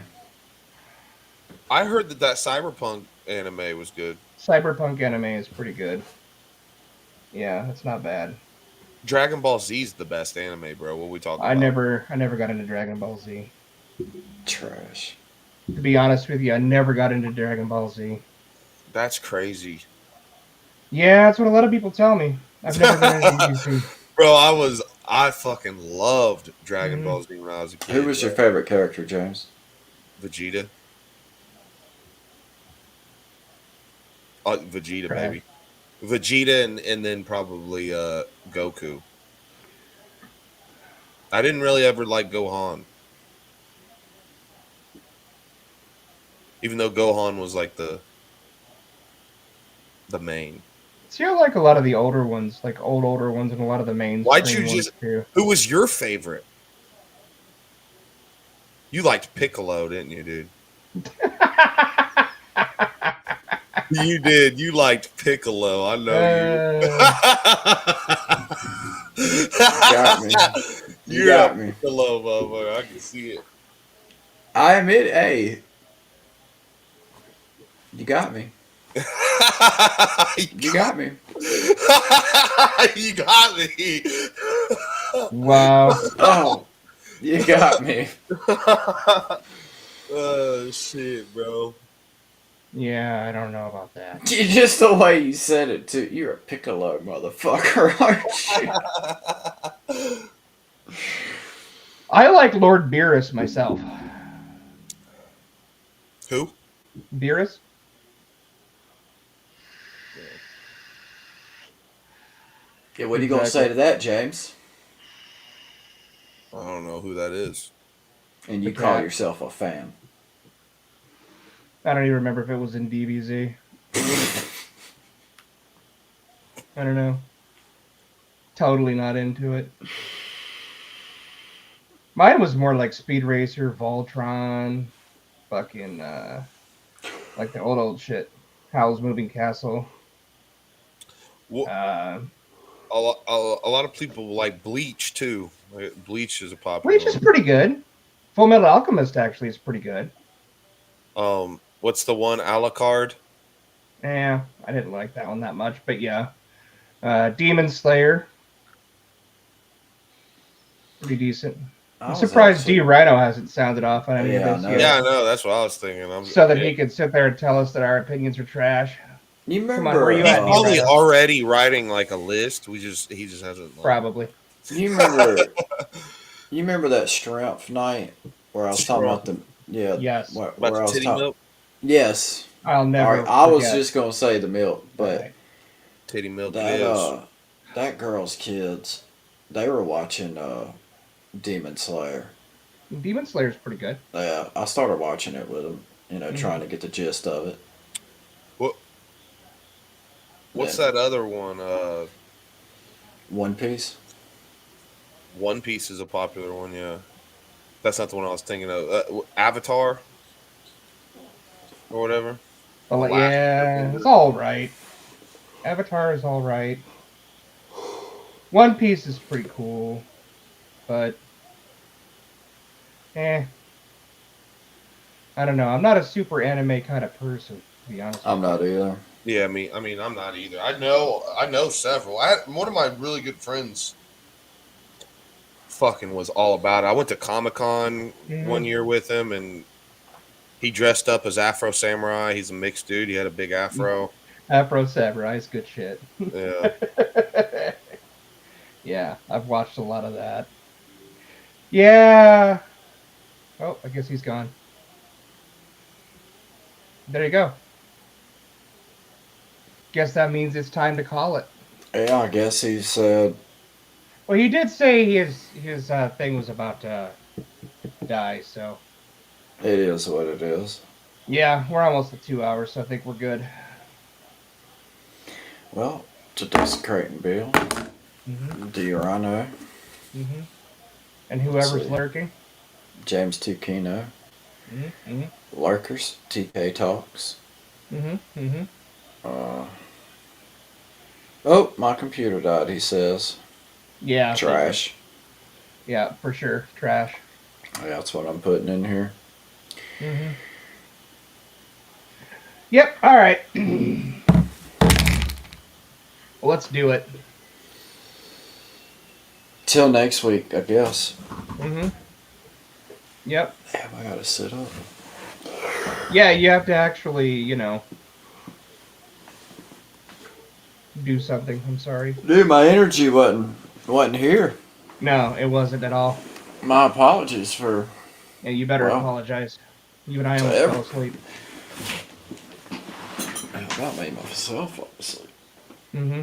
I heard that Cyberpunk anime was good. Cyberpunk anime is pretty good. Yeah, it's not bad. Dragon Ball Z is the best anime, bro. What we talking I about? never got into Dragon Ball Z. Trash. To be honest with you, I never got into Dragon Ball Z. That's crazy. Yeah, that's what a lot of people tell me. I've never been into DC. Bro, I fucking loved Dragon Mhm. Ball Z when I was a kid. Who was your favorite character, James? Vegeta? Oh, Vegeta, Right. baby. Vegeta and then probably Goku. I didn't really ever like Gohan. Even though Gohan was like the main. See, I like a lot of the older ones, like older ones, and a lot of the Why'd you mainstream ones just- too. Who was your favorite? You liked Piccolo, didn't you, dude? You did. You liked Piccolo. I know you. Got me. You You're got a me. Piccolo, motherfucker. I can see it. I admit, hey, you got me. You got me. You got me. Wow. Oh, you got me. Oh shit, bro. Yeah, I don't know about that. Just the way you said it, too. You're a Piccolo motherfucker, aren't you? I like Lord Beerus myself. Who? Beerus? Yeah, what are you going to say to that, James? I don't know who that is. And you The call cat. yourself a fan. I don't even remember if it was in DBZ. I don't know. Totally not into it. Mine was more like Speed Racer, Voltron, fucking, like the old shit. Howl's Moving Castle. Wha- a lot of people like Bleach too. Bleach is a popular Bleach is pretty good. Full Metal Alchemist actually is pretty good. one. What's the one? Alucard? Yeah, I didn't like that one that much, but yeah. Demon Slayer, pretty decent. I I'm was surprised D actually, Rhino hasn't sounded off on any of yeah, I this know. yet, Yeah, I know. That's what I was thinking. so that he could sit there and tell us that our opinions are trash. You Come on, where remember? you He's at, D probably Rhino? already writing like a list. He just hasn't. Probably. You remember? You remember that strength night where I was talking about Strong. Yes. where About the I was titty talking? milk. Yes. I'll All never right. I was forget just gonna say the milk, that but night. Titty milk it that is. that girl's kids, they were watching Demon Slayer. Demon Slayer's pretty good. Yeah, I started watching it with them. You know, Mhm. trying to get the gist of it. What? What's Then that other one? One Piece. One Piece is a popular one. Yeah, that's not the one I was thinking of. Avatar or whatever. The But last yeah, it's Airbender. all right. Avatar is all right. One Piece is pretty cool, but I don't know. I'm not a super anime kind of person, to be honest I'm with not either. Yeah, I mean, I'm not either. I know several. One of my really good friends fucking was all about it. I went to Comic Con you. one year with him, and he dressed up as Afro Samurai. He's a mixed dude. He had a big afro. Afro Samurai is good shit. Yeah. Yeah, I've watched a lot of that. Yeah. Oh, I guess he's gone. There you go. Guess that means it's time to call it. Yeah, I guess he said Well, he did say his thing was about to die, so it is what it is. yeah, we're almost at 2 hours, so I think we're good. Well, to desecrating Bill, Mm-hmm. D Rhino, Mm-hmm. And whoever's See. lurking. James T. Kino, Mm-hmm. Lurkers, TK Talks. Mm-hmm. Mm-hmm. Oh, my computer died, he says. Yeah. Trash. Yeah, for sure. Trash. Yeah, that's what I'm putting in here. Mm-hmm. Yep. All right. Well, let's do it. Till next week, I guess. Mm-hmm. Yep. Damn, I gotta sit up. Yeah, you have to actually, do something. I'm sorry. Dude, my energy wasn't here. No, it wasn't at all. My apologies for Yeah, you better Well, apologize. You and I to almost every- fell asleep. I about made myself fall asleep. Mm-hmm.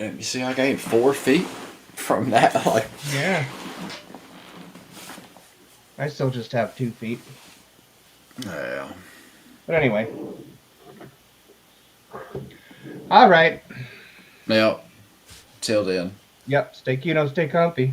And you see, I gained 4 feet from that. Like, Yeah. I still just have 2 feet. yeah. But anyway. All right. Now, till then. Yep. Stay Kino, stay comfy.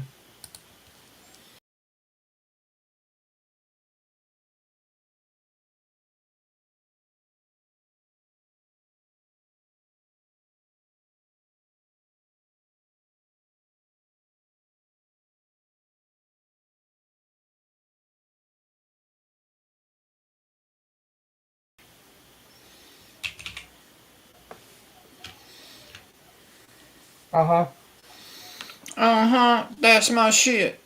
Uh-huh. That's my shit.